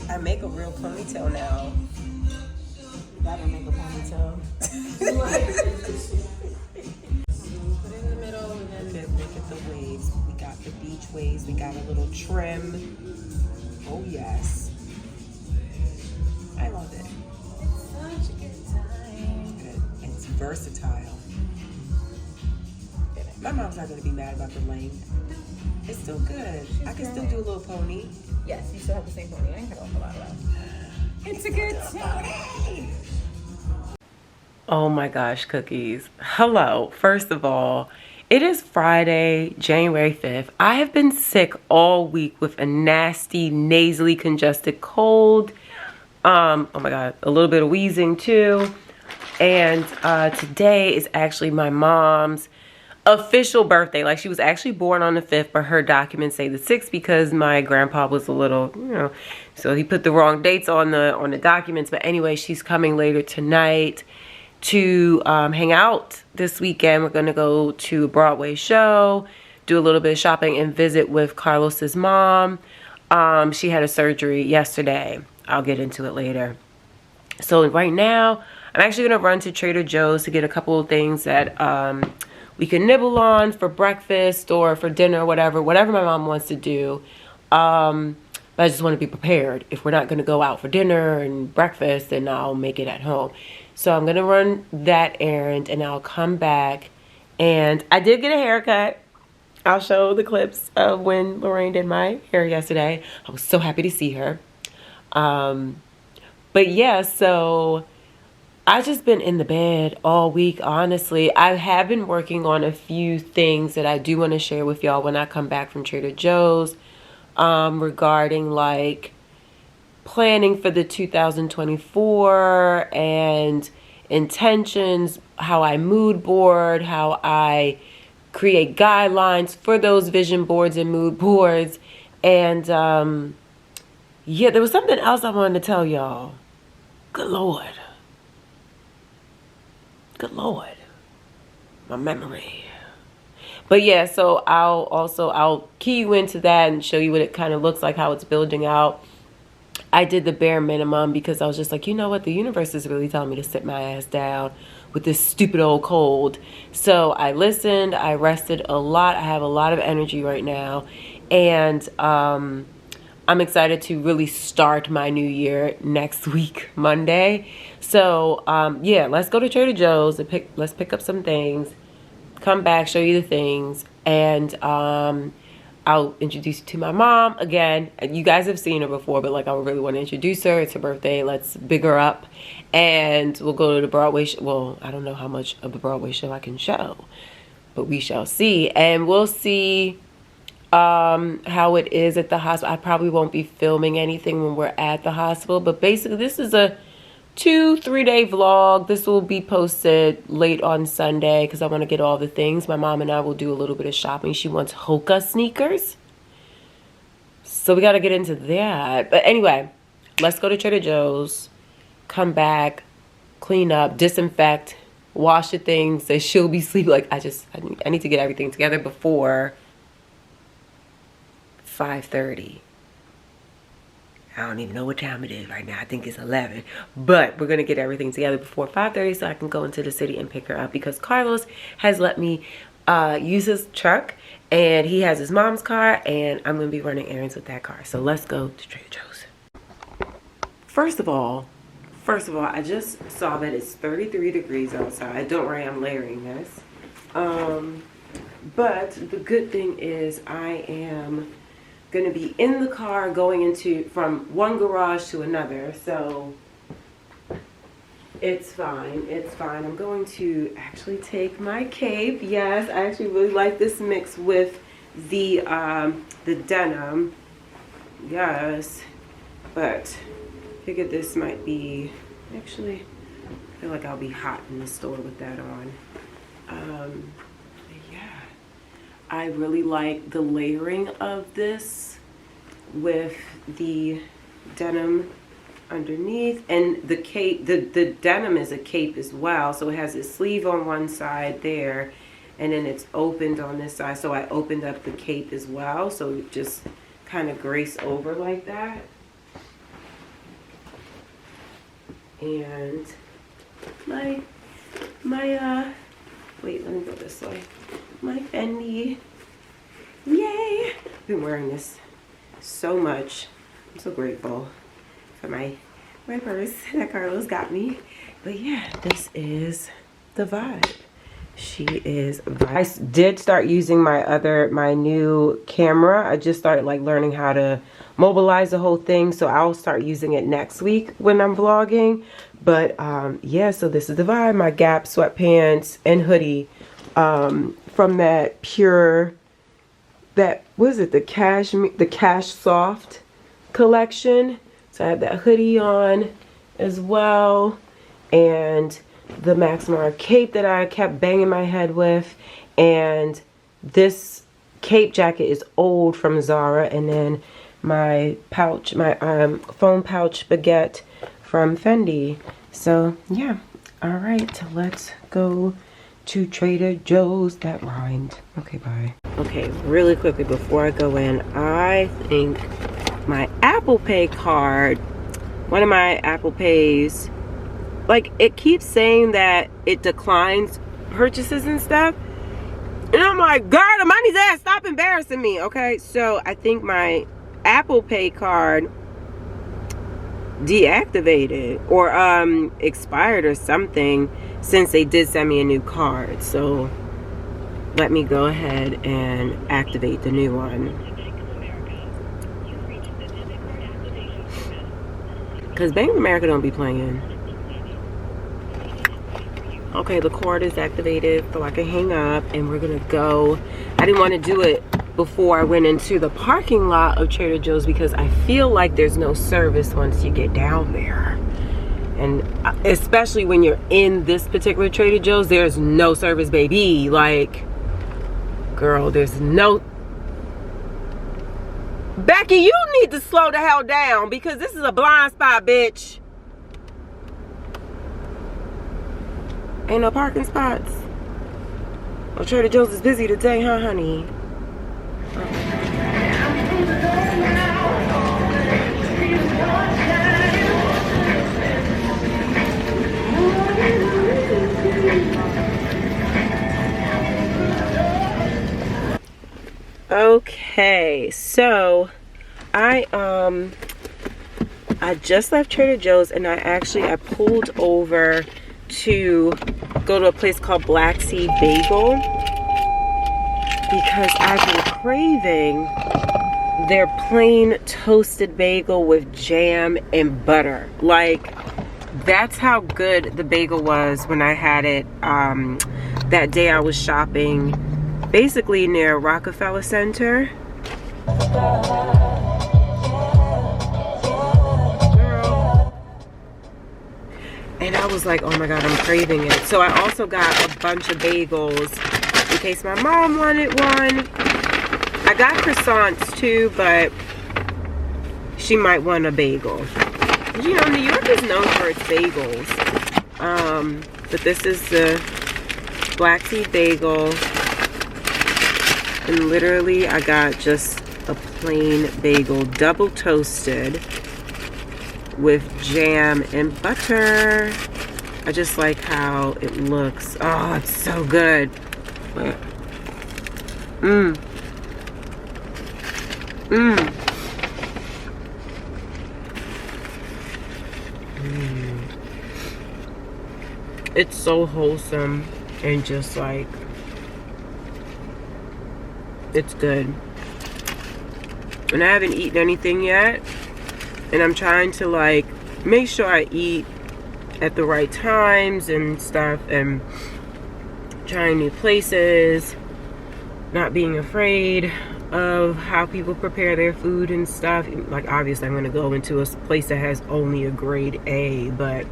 I make a real ponytail now. You gotta make a ponytail. Put it in the middle and then make it the waves. We got the beach waves. We got a little trim. Oh yes. I love it. Such a good time. It's good. And it's versatile. My mom's not gonna be mad about the length. It's still good. I can still do a little pony. Yes, you still have the same pony. I didn't cut off a lot of that. It's a good time. Oh my gosh, cookies. Hello. First of all, it is Friday, January 5th. I have been sick all week with a nasty, nasally congested cold. Oh my God, a little bit of wheezing too. And today is actually my mom's official birthday. Like, she was actually born on the 5th, but her documents say the 6th because my grandpa was a little, so he put the wrong dates on the documents. But anyway, she's coming later tonight to hang out this weekend. We're gonna go to a Broadway show, do a little bit of shopping, and visit with Carlos's mom. She had a surgery yesterday. I'll get into it later. So right now, I'm actually gonna run to Trader Joe's to get a couple of things that we can nibble on for breakfast or for dinner, whatever my mom wants to do. But I just want to be prepared. If we're not going to go out for dinner and breakfast, then I'll make it at home. So I'm going to run that errand and I'll come back. And I did get a haircut. I'll show the clips of when Lorraine did my hair yesterday. I was so happy to see her. But yeah, so I've just been in the bed all week, honestly. I have been working on a few things that I do want to share with y'all when I come back from Trader Joe's, regarding like planning for the 2024 and intentions, how I mood board, how I create guidelines for those vision boards and mood boards. And yeah, there was something else I wanted to tell y'all. Good Lord. Good Lord, my memory. But yeah, so I'll key you into that and show you what it kind of looks like, how it's building out. I did the bare minimum because I was just like, you know what, the universe is really telling me to sit my ass down with this stupid old cold. So I listened, I rested a lot. I have a lot of energy right now, and I'm excited to really start my new year next week, Monday. So, yeah, let's go to Trader Joe's and let's pick up some things, come back, show you the things, and I'll introduce you to my mom. Again, you guys have seen her before, but like, I really want to introduce her. It's her birthday. Let's big her up, and we'll go to the Broadway show. Well, I don't know how much of the Broadway show I can show, but we shall see, and we'll see how it is at the hospital. I probably won't be filming anything when we're at the hospital, but basically this is a 2-3 day vlog. This will be posted late on Sunday because I want to get all the things. My mom and I will do a little bit of shopping. She wants Hoka sneakers, so we got to get into that. But anyway, let's go to Trader Joe's, come back, clean up, disinfect, wash the things that she'll be sleeping. Like, I need to get everything together before 5:30. I don't even know what time it is right now. I think it's 11. But we're going to get everything together before 5:30 so I can go into the city and pick her up, because Carlos has let me use his truck, and he has his mom's car, and I'm going to be running errands with that car. So let's go to Trader Joe's. First of all, I just saw that it's 33 degrees outside. Don't worry, I'm layering this. But the good thing is I am going to be in the car going from one garage to another, so it's fine. I'm going to actually take my cape. Yes, I actually really like this mix with the denim. Yes, but figured this might be, actually, I feel like I'll be hot in the store with that on. Yeah, I really like the layering of this with the denim underneath, and the cape, the denim is a cape as well, so it has a sleeve on one side there, and then it's opened on this side, so I opened up the cape as well, so it just kind of grace over like that. And my wait, let me go this way. My Fendi, yay! I've been wearing this so much. I'm so grateful for my purse that Carlos got me. But yeah, this is the vibe. She is vibe. I did start using my new camera. I just started like learning how to mobilize the whole thing, so I'll start using it next week when I'm vlogging. But yeah, so this is the vibe. My Gap sweatpants and hoodie from that pure, that was it, the Cash Soft collection. So I have that hoodie on as well, and the Maximar cape that I kept banging my head with, and this cape jacket is old from Zara, and then my pouch, my phone pouch baguette from Fendi. So yeah, all right, let's go to Trader Joe's. That rhymed. Okay, bye. Okay, really quickly before I go in, I think my Apple Pay card, one of my Apple Pays, like, it keeps saying that it declines purchases and stuff, and I'm like, girl, the money's there, stop embarrassing me. Okay, so I think my Apple Pay card deactivated or expired or something, since they did send me a new card. So let me go ahead and activate the new one, because Bank of America don't be playing. Okay, the cord is activated, so I can hang up, and we're gonna go. I didn't want to do it before I went into the parking lot of Trader Joe's, because I feel like there's no service once you get down there. And especially when you're in this particular Trader Joe's, there's no service, baby. Like, girl, there's no... Becky, you need to slow the hell down, because this is a blind spot, bitch. Ain't no parking spots. Well, Trader Joe's is busy today, huh, honey? Okay, so I just left Trader Joe's, and I pulled over to go to a place called Black Seed Bagel, because I've been craving their plain toasted bagel with jam and butter. Like, that's how good the bagel was when I had it that day I was shopping, basically near Rockefeller Center. And I was like, oh my God, I'm craving it. So I also got a bunch of bagels in case my mom wanted one. I got croissants too, but she might want a bagel. You know, New York is known for its bagels. But this is the Black Seed Bagel. And literally, I got just a plain bagel, double toasted, with jam and butter. I just like how it looks. Oh, it's so good. It's so wholesome and just like, it's good. And I haven't eaten anything yet, and I'm trying to like make sure I eat at the right times and stuff, and trying new places, not being afraid of how people prepare their food and stuff. Like, obviously I'm going to go into a place that has only a grade A, but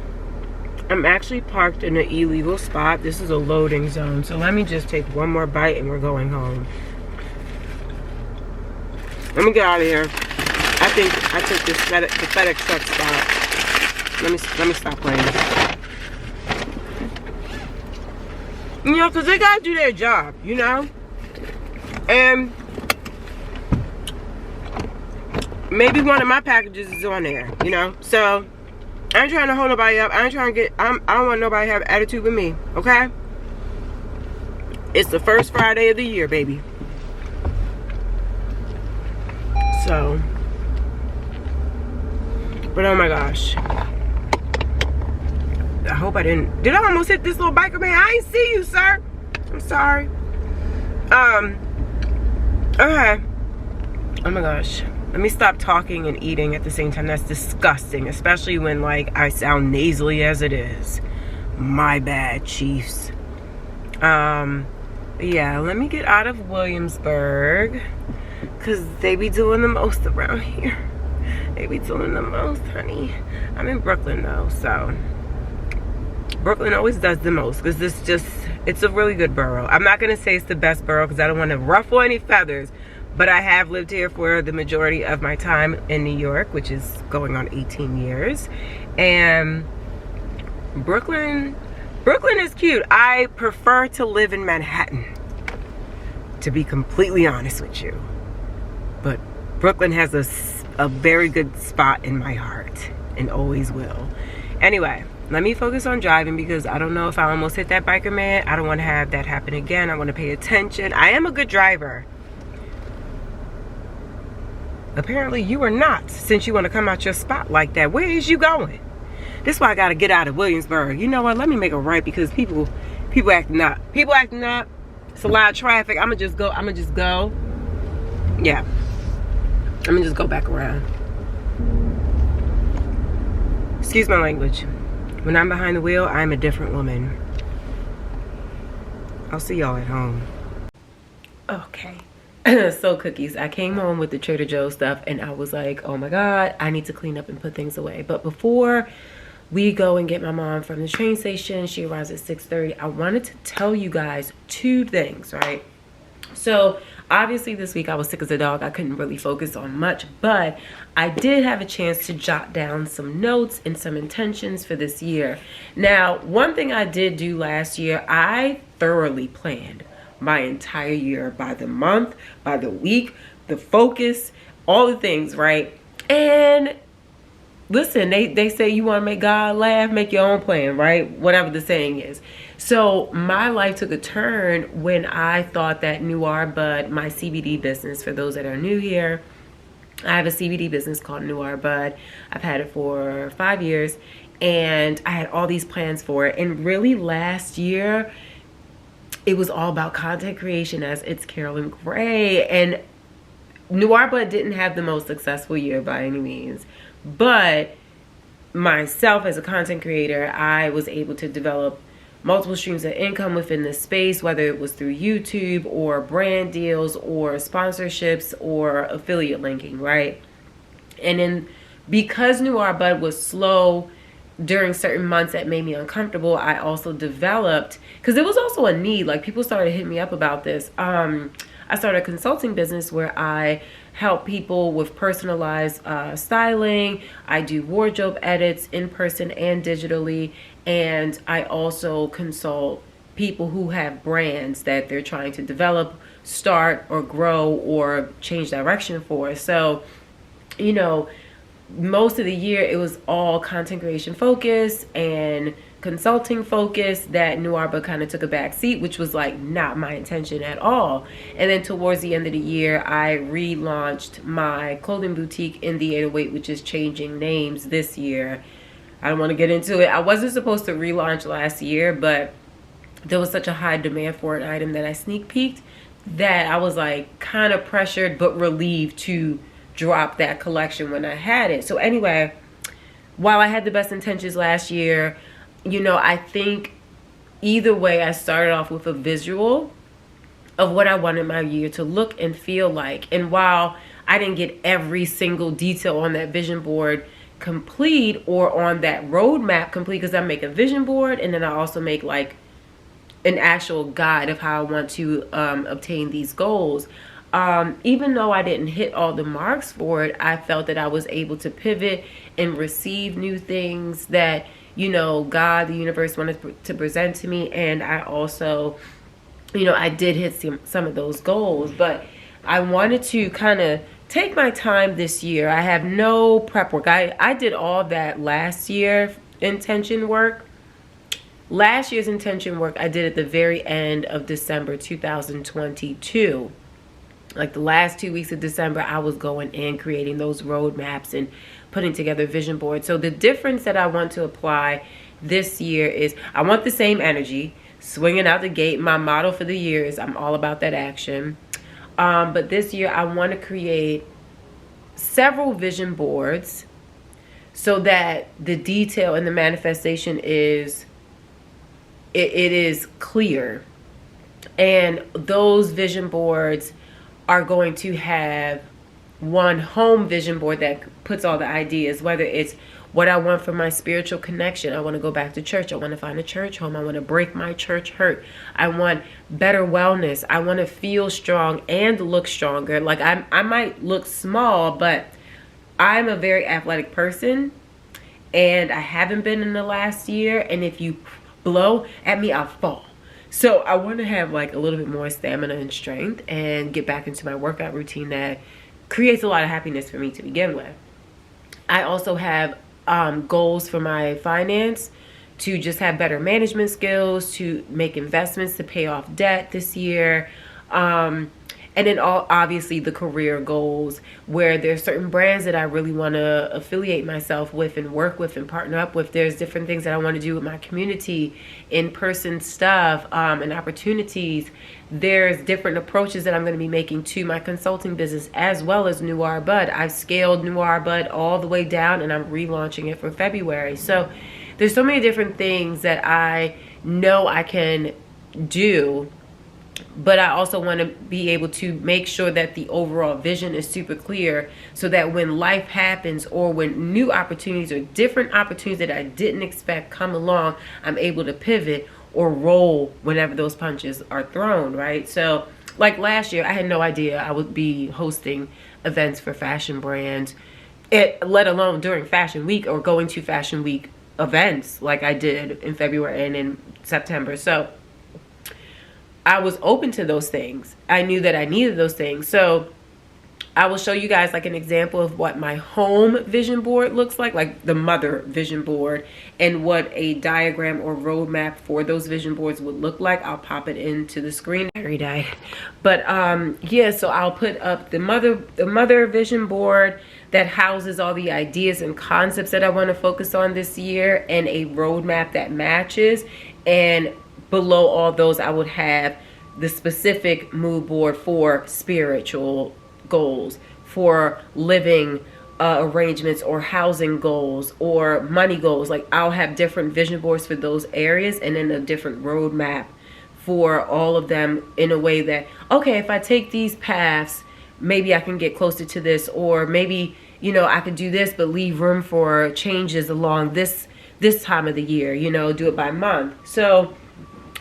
I'm actually parked in an illegal spot. This is a loading zone, so let me just take one more bite and we're going home. Let me get out of here. I think I took the FedEx truck spot. Let me stop playing. You know, because they gotta do their job, you know? And maybe one of my packages is on there, you know? So I ain't trying to hold nobody up. I ain't trying to get, I don't want nobody to have attitude with me, okay? It's the first Friday of the year, baby. So, but oh my gosh. I hope I didn't, did I almost hit this little biker man? I ain't see you, sir. I'm sorry. Okay. Oh my gosh. Let me stop talking and eating at the same time. That's disgusting, especially when like I sound nasally as it is. My bad, chiefs. Yeah, let me get out of Williamsburg, because they be doing the most around here. They be doing the most, honey. I'm in Brooklyn though, so Brooklyn always does the most, because it's a really good borough. I'm not gonna say it's the best borough because I don't want to ruffle any feathers, but I have lived here for the majority of my time in New York, which is going on 18 years. And Brooklyn is cute. I prefer to live in Manhattan, to be completely honest with you. But Brooklyn has a very good spot in my heart, and always will. Anyway, let me focus on driving, because I don't know if I almost hit that biker man. I don't want to have that happen again. I want to pay attention. I am a good driver. Apparently you are not, since you want to come out your spot like that. Where is you going? This is why I got to get out of Williamsburg. You know what? Let me make a right, because people acting up. People acting up. It's a lot of traffic. I'm going to just go. Yeah. I'm going to just go back around. Excuse my language. When I'm behind the wheel, I'm a different woman. I'll see y'all at home. Okay. So cookies, I came home with the Trader Joe's stuff and I was like, oh my God, I need to clean up and put things away. But before we go and get my mom from the train station, she arrives at 6:30, I wanted to tell you guys two things, right? So obviously this week I was sick as a dog. I couldn't really focus on much, but I did have a chance to jot down some notes and some intentions for this year. Now, one thing I did do last year, I thoroughly planned my entire year, by the month, by the week, the focus, all the things, right? And listen, they say you want to make God laugh, make your own plan, right? Whatever the saying is. So my life took a turn when I thought that Noir Bud, my CBD business, for those that are new here, I have a CBD business called Noir Bud. I've had it for 5 years and I had all these plans for it. And really last year, it was all about content creation, as it's Carolyn Gray. And Noir Bud didn't have the most successful year by any means. But myself as a content creator, I was able to develop multiple streams of income within this space, whether it was through YouTube or brand deals or sponsorships or affiliate linking, right? And then because Noir Bud was slow during certain months that made me uncomfortable, I also developed, because it was also a need, like people started hitting me up about this. I started a consulting business where I help people with personalized styling. I do wardrobe edits in person and digitally. And I also consult people who have brands that they're trying to develop, start, or grow, or change direction for. So, you know, most of the year it was all content creation focused and consulting focused, that Noir Bud kind of took a back seat, which was like not my intention at all. And then towards the end of the year, I relaunched my clothing boutique in the 808, which is changing names this year. I don't want to get into it. I wasn't supposed to relaunch last year, but there was such a high demand for an item that I sneak peeked that I was like kind of pressured but relieved to drop that collection when I had it. So anyway, while I had the best intentions last year, you know, I think either way I started off with a visual of what I wanted my year to look and feel like. And while I didn't get every single detail on that vision board complete or on that roadmap complete, because I make a vision board and then I also make like an actual guide of how I want to obtain these goals. Even though I didn't hit all the marks for it, I felt that I was able to pivot and receive new things that, you know, God, the universe wanted to present to me. And I also, you know, I did hit some of those goals, but I wanted to kind of take my time this year. I have no prep work. I did all that last year intention work. Last year's intention work I did at the very end of December 2022. Like the last 2 weeks of December, I was going in, creating those roadmaps and putting together vision boards. So the difference that I want to apply this year is I want the same energy, swinging out the gate. My motto for the year is I'm all about that action. But this year I want to create several vision boards so that the detail and the manifestation is, it is clear. And those vision boards are going to have one home vision board that puts all the ideas, whether it's what I want for my spiritual connection. I want to go back to church. I want to find a church home. I want to break my church hurt. I want better wellness. I want to feel strong and look stronger. Like I might look small, but I'm a very athletic person and I haven't been in the last year. And if you blow at me, I'll fall. So I want to have like a little bit more stamina and strength and get back into my workout routine that creates a lot of happiness for me to begin with. I also have goals for my finance, to just have better management skills, to make investments to pay off debt this year. And then obviously the career goals, where there's certain brands that I really want to affiliate myself with and work with and partner up with. There's different things that I want to do with my community, in-person stuff, and opportunities. There's different approaches that I'm going to be making to my consulting business, as well as Noir Bud. I've scaled Noir Bud all the way down and I'm relaunching it for February. So there's so many different things that I know I can do, but I also want to be able to make sure that the overall vision is super clear, so that when life happens or when new opportunities or different opportunities that I didn't expect come along, I'm able to pivot or roll whenever those punches are thrown, right? So like last year, I had no idea I would be hosting events for fashion brands, let alone during Fashion Week or going to Fashion Week events like I did in February and in September. So I was open to those things. I knew that I needed those things. So I will show you guys like an example of what my home vision board looks like the mother vision board, and what a diagram or roadmap for those vision boards would look like. I'll pop it into the screen. Battery died. But yeah, so I'll put up the mother vision board that houses all the ideas and concepts that I want to focus on this year, and a roadmap that matches. And below all those, I would have the specific mood board for spiritual goals, for living arrangements or housing goals or money goals. Like I'll have different vision boards for those areas, and then a different roadmap for all of them, in a way that, okay, if I take these paths, maybe I can get closer to this, or maybe, you know, I could do this but leave room for changes along this time of the year, you know, do it by month. So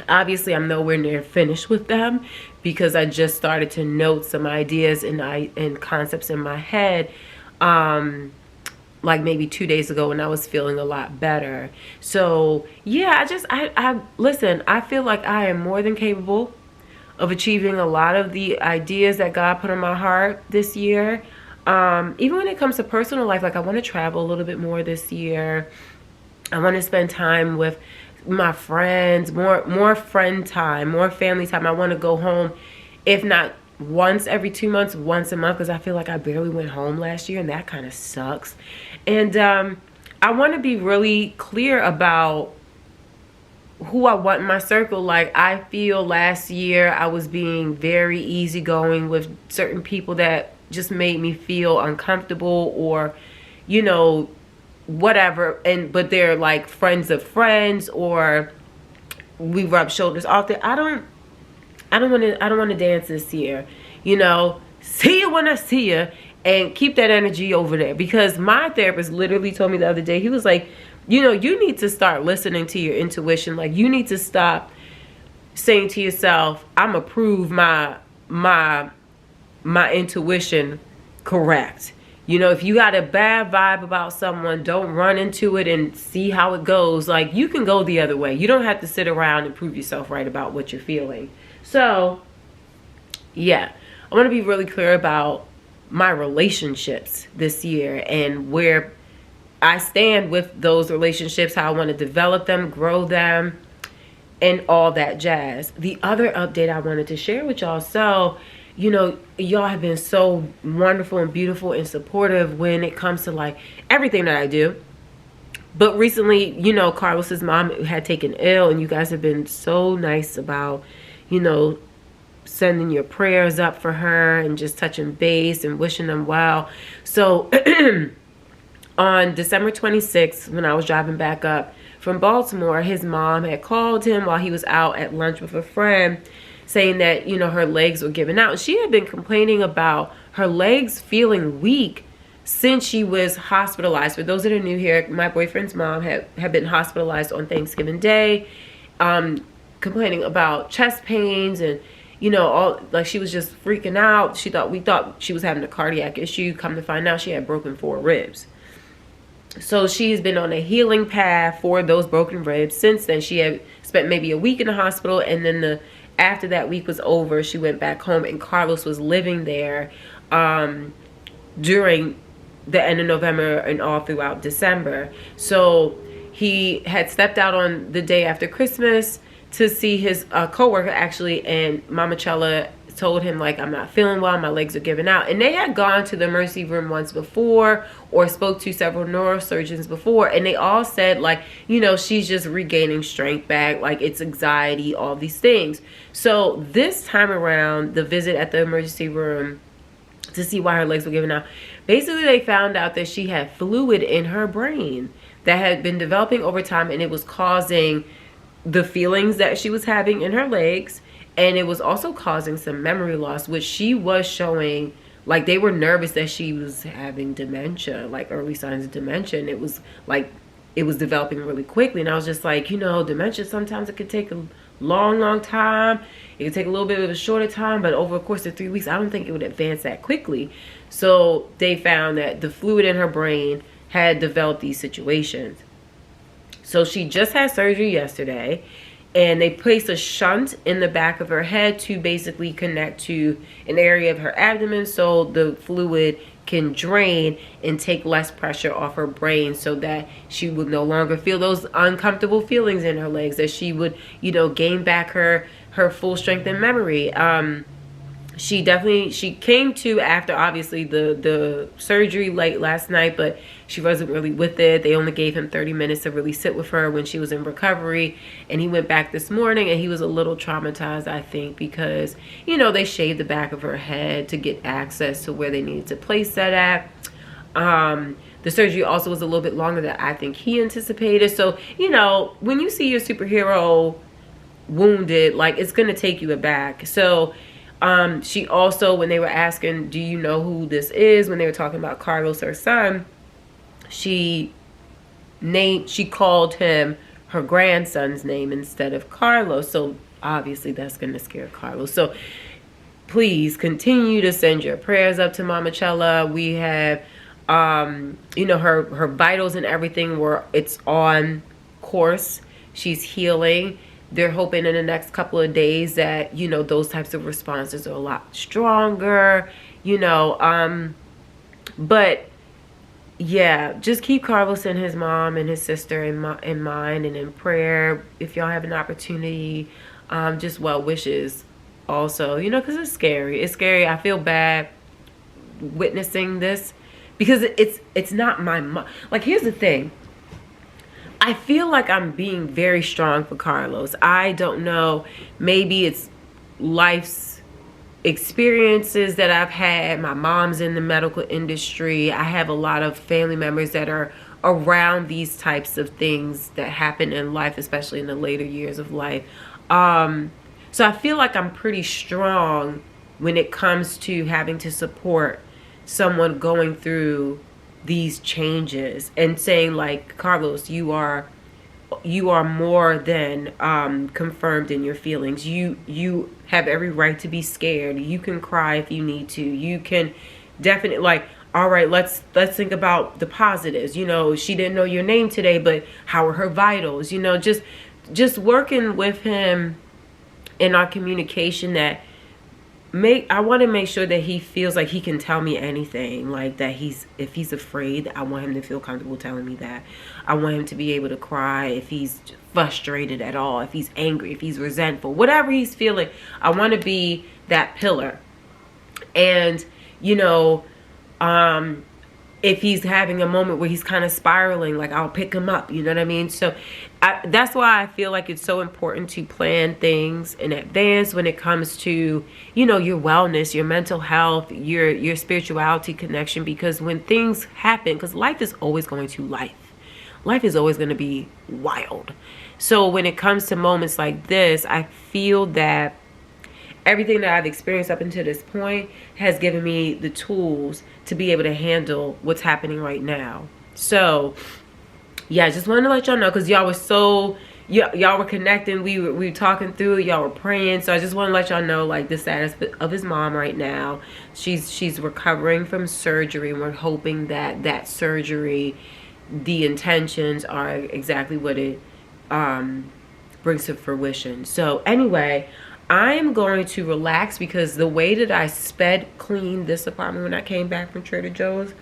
obviously I'm nowhere near finished with them, because I just started to note some ideas and concepts in my head like maybe 2 days ago, when I was feeling a lot better. So yeah, I listen, I feel like I am more than capable of achieving a lot of the ideas that God put in my heart this year. Even when it comes to personal life, like I want to travel a little bit more this year. I want to spend time with my friends, more friend time, more family time. I want to go home, if not once every 2 months, once a month, because I feel like I barely went home last year, and that kind of sucks. And I want to be really clear about who I want in my circle. Like I feel last year I was being very easygoing with certain people that just made me feel uncomfortable, or, you know, whatever, but they're like friends of friends, or we rub shoulders often. I I don't want to dance this year. You know, see you when I see you, and keep that energy over there. Because my therapist literally told me the other day, he was like, you know, you need to start listening to your intuition. Like, you need to stop saying to yourself, I'm gonna prove my intuition correct. You know, if you got a bad vibe about someone, don't run into it and see how it goes. Like, you can go the other way. You don't have to sit around and prove yourself right about what you're feeling. So, yeah, I want to be really clear about my relationships this year and where I stand with those relationships, how I want to develop them, grow them, and all that jazz. The other update I wanted to share with y'all, so, you know, y'all have been so wonderful and beautiful and supportive when it comes to like everything that I do. But recently, you know, Carlos's mom had taken ill, and you guys have been so nice about, you know, sending your prayers up for her and just touching base and wishing them well. So on December 26th, when I was driving back up from Baltimore, his mom had called him while he was out at lunch with a friend, saying that, you know, her legs were giving out. She had been complaining about her legs feeling weak since she was hospitalized. For those that are new here, my boyfriend's mom had been hospitalized on Thanksgiving Day, complaining about chest pains and, you know, all, like, she was just freaking out. We thought she was having a cardiac issue. Come to find out, she had broken 4 ribs. So she's been on a healing path for those broken ribs. Since then, she had spent maybe a week in the hospital, and then after that week was over, she went back home, and Carlos was living there during the end of November and all throughout December. So he had stepped out on the day after Christmas to see his coworker, actually, and Mama Chella told him, like, I'm not feeling well, my legs are giving out. And they had gone to the emergency room once before, or spoke to several neurosurgeons before, and they all said, like, you know, she's just regaining strength back, like, it's anxiety, all these things. So this time around, the visit at the emergency room to see why her legs were giving out, basically they found out that she had fluid in her brain that had been developing over time, and it was causing the feelings that she was having in her legs. And it was also causing some memory loss, which she was showing, like, they were nervous that she was having dementia, like early signs of dementia. And it was like, it was developing really quickly. And I was just like, you know, dementia, sometimes it could take a long time. It could take a little bit of a shorter time, but over the course of 3 weeks, I don't think it would advance that quickly. So they found that the fluid in her brain had developed these situations. So she just had surgery yesterday, and they placed a shunt in the back of her head to basically connect to an area of her abdomen so the fluid can drain and take less pressure off her brain, so that she would no longer feel those uncomfortable feelings in her legs, that she would, you know, gain back her full strength and memory. She came to after, obviously, the surgery late last night, but she wasn't really with it. They only gave him 30 minutes to really sit with her when she was in recovery, and he went back this morning, and he was a little traumatized, I think, because, you know, they shaved the back of her head to get access to where they needed to place that at. The surgery also was a little bit longer than I think he anticipated. So, you know, when you see your superhero wounded, like, it's gonna take you aback. So she also, when they were asking, do you know who this is, when they were talking about Carlos, her son, she called him her grandson's name instead of Carlos. So obviously that's going to scare Carlos. So please continue to send your prayers up to Mama Chella. We have, you know, her vitals and everything it's on course. She's healing. They're hoping in the next couple of days that, you know, those types of responses are a lot stronger, you know. But yeah, just keep Carlos and his mom and his sister in mind and in prayer. If y'all have an opportunity, just well wishes also, you know, because it's scary. It's scary. I feel bad witnessing this because it's not my mom. Like, here's the thing. I feel like I'm being very strong for Carlos. I don't know. Maybe it's life's experiences that I've had. My mom's in the medical industry. I have a lot of family members that are around these types of things that happen in life, especially in the later years of life. So I feel like I'm pretty strong when it comes to having to support someone going through these changes and saying like, Carlos, you are more than confirmed in your feelings. You have every right to be scared. You can cry if you need to. You can definitely, like, all right, let's think about the positives. You know, she didn't know your name today, but how are her vitals? You know, just working with him in our communication, that I want to make sure that he feels like he can tell me anything, like that if he's afraid, I want him to feel comfortable telling me that. I want him to be able to cry if he's frustrated at all, if he's angry, if he's resentful, whatever he's feeling. I want to be that pillar. And, you know, if he's having a moment where he's kind of spiraling, like, I'll pick him up, you know what I mean? So that's why I feel like it's so important to plan things in advance when it comes to, you know, your wellness, your mental health, your spirituality connection, because when things happen, because life is always going to life is always going to be wild. So when it comes to moments like this, I feel that everything that I've experienced up until this point has given me the tools to be able to handle what's happening right now. So yeah, I just wanted to let y'all know, because y'all were so, y'all were connecting, we were talking through, y'all were praying. So I just want to let y'all know, like, the status of his mom right now. She's recovering from surgery, and we're hoping that that surgery, the intentions are exactly what it brings to fruition. So anyway, I'm going to relax, because the way that I sped clean this apartment when I came back from Trader Joe's,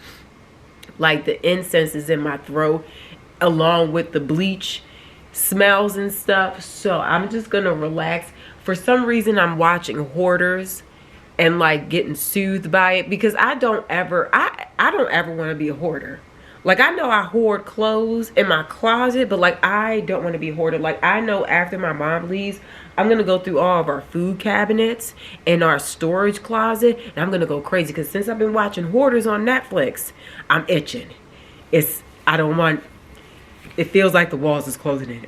like, the incense is in my throat along with the bleach smells and stuff. So I'm just gonna relax. For some reason, I'm watching Hoarders and like getting soothed by it, because I don't ever want to be a hoarder. Like, I know I hoard clothes in my closet, but like, I don't want to be a hoarder. Like, I know after my mom leaves, I'm going to go through all of our food cabinets and our storage closet, and I'm going to go crazy, because since I've been watching Hoarders on Netflix, I'm itching. It feels like the walls is closing in.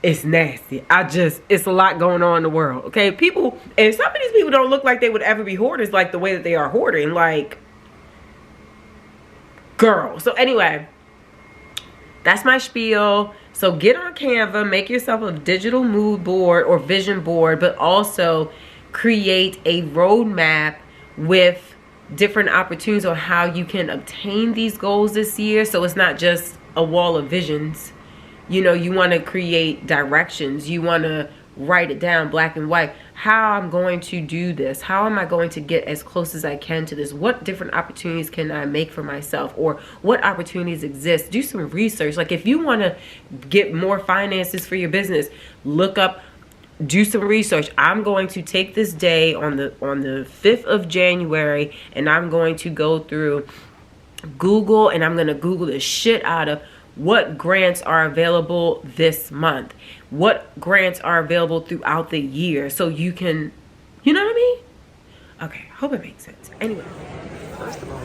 It's nasty. It's a lot going on in the world. Okay, people, and some of these people don't look like they would ever be hoarders like the way that they are hoarding. Like, girl. So anyway, that's my spiel. So get on Canva, make yourself a digital mood board or vision board, but also create a roadmap with different opportunities on how you can obtain these goals this year. So it's not just a wall of visions. You know, you want to create directions. You want to write it down black and white. How I'm going to do this. How am I going to get as close as I can to this? What different opportunities can I make for myself? Or what opportunities exist? Do some research. Like, if you want to get more finances for your business, look up, do some research. I'm going to take this day on the 5th of January, and I'm going to go through Google, and I'm going to Google the shit out of what grants are available this month, what grants are available throughout the year, so you can, you know what I mean? Okay, hope it makes sense. Anyway, first of all,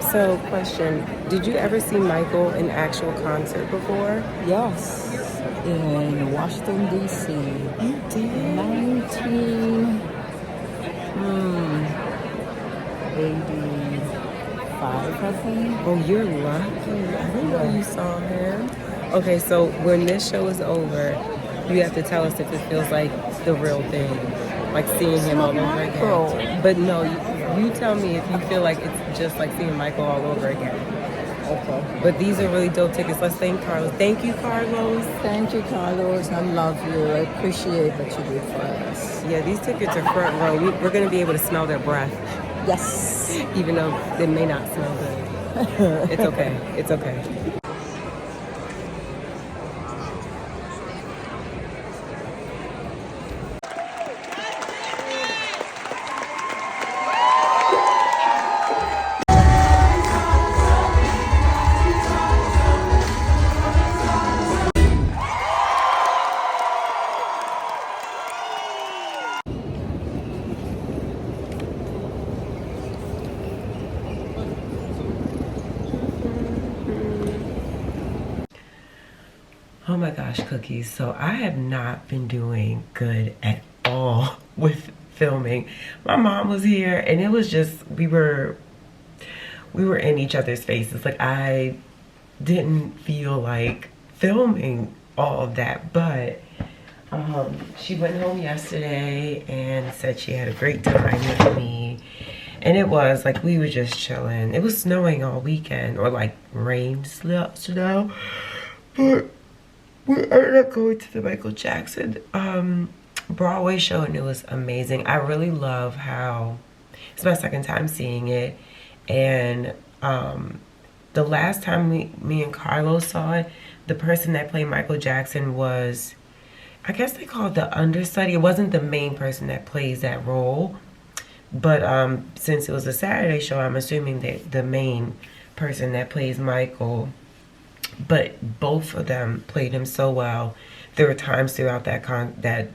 so question, did you ever see Michael in actual concert before? Yes, in Washington, D.C. You did? 1985, I think. Oh, you're lucky. I didn't know you saw him. Okay, so when this show is over, you have to tell us if it feels like the real thing, like seeing him all over again. But no, you tell me if you feel like it's just like seeing Michael all over again. Okay. But these are really dope tickets. Let's thank Carlos. Thank you, Carlos. Thank you, Carlos. I love you. I appreciate what you did for us. Yeah, these tickets are front row. We're going to be able to smell their breath. Yes. Even though they may not smell good. It's okay. It's okay. Oh my gosh, cookies. So I have not been doing good at all with filming. My mom was here and it was just, we were in each other's faces. Like, I didn't feel like filming all of that, but she went home yesterday and said she had a great time with me. And it was like, we were just chilling. It was snowing all weekend, or like rain, snow. But we ended up going to the Michael Jackson Broadway show, and it was amazing. I really love how, it's my second time seeing it, and the last time me and Carlos saw it, the person that played Michael Jackson was, I guess they call it the understudy. It wasn't the main person that plays that role, but since it was a Saturday show, I'm assuming that the main person that plays Michael, but both of them played him so well. There were times throughout that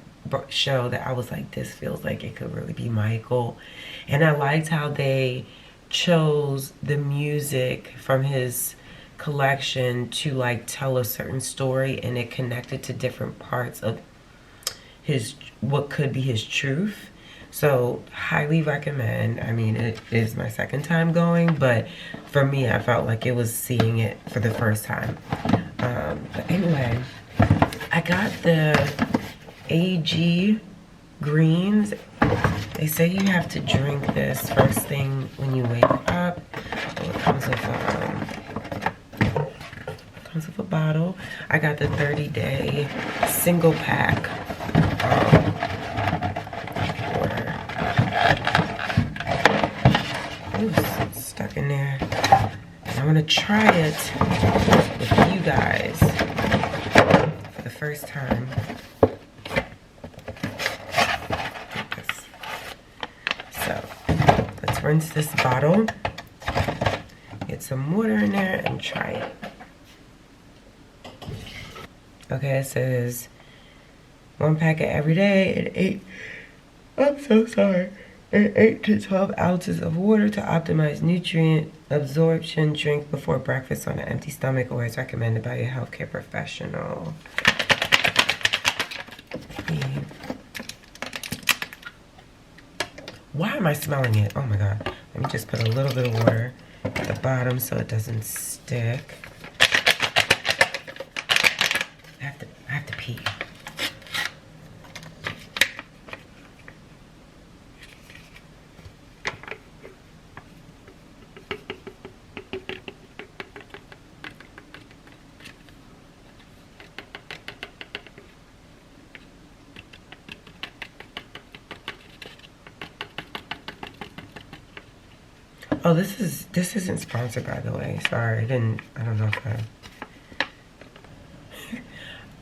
show that I was like, this feels like it could really be Michael. And I liked how they chose the music from his collection to like tell a certain story, and it connected to different parts of his, what could be his truth. So highly recommend. I mean, it is my second time going, but for me, I felt like it was seeing it for the first time. But anyway, I got the AG greens. They say you have to drink this first thing when you wake up. So it comes with a bottle. I got the 30-day single pack water. Ooh, it's stuck in there. And I'm gonna try it with you guys for the first time. So let's rinse this bottle, get some water in there, and try it. Okay, it says 1 packet every day and 8 to 12 ounces of water to optimize nutrient absorption. Drink before breakfast on an empty stomach, or as recommended by a healthcare professional. Why am I smelling it? Oh my god. Let me just put a little bit of water at the bottom so it doesn't stick. I have to pee. Oh, this isn't sponsored, by the way. Sorry, I don't know if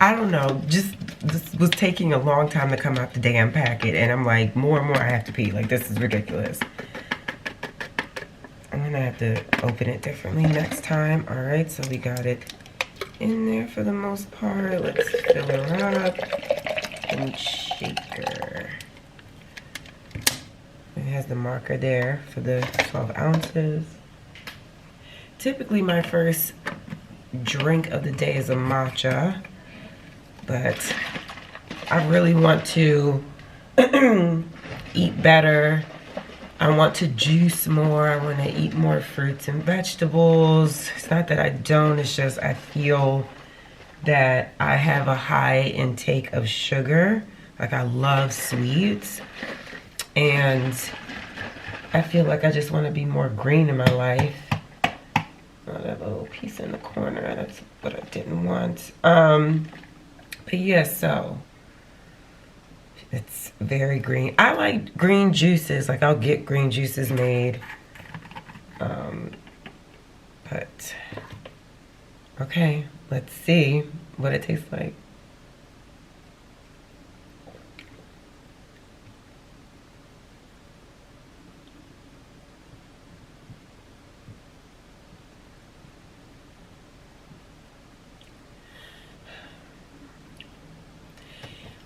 I don't know, just this was taking a long time to come out the damn packet, and I'm like, more and more I have to pee. Like, this is ridiculous. I'm gonna have to open it differently next time. All right, so we got it in there for the most part. Let's fill her up and shake her. It has the marker there for the 12 ounces. Typically, my first drink of the day is a matcha, but I really want to eat better. I want to juice more. I want to eat more fruits and vegetables. It's not that I don't, it's just I feel that I have a high intake of sugar. Like, I love sweets. And I feel like I just want to be more green in my life. Oh, that little piece in the corner, that's what I didn't want. But yeah, so it's very green. I like green juices. Like, I'll get green juices made. But okay, let's see what it tastes like.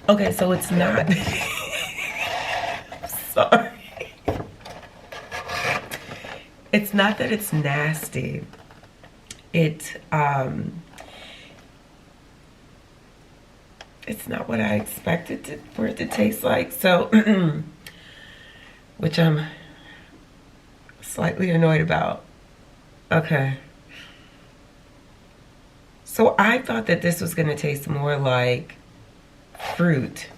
Okay, so it's not, I'm sorry. It's not that it's nasty. it's not what I expected for it to taste like. So, which I'm slightly annoyed about. Okay. So I thought that this was going to taste more like fruit.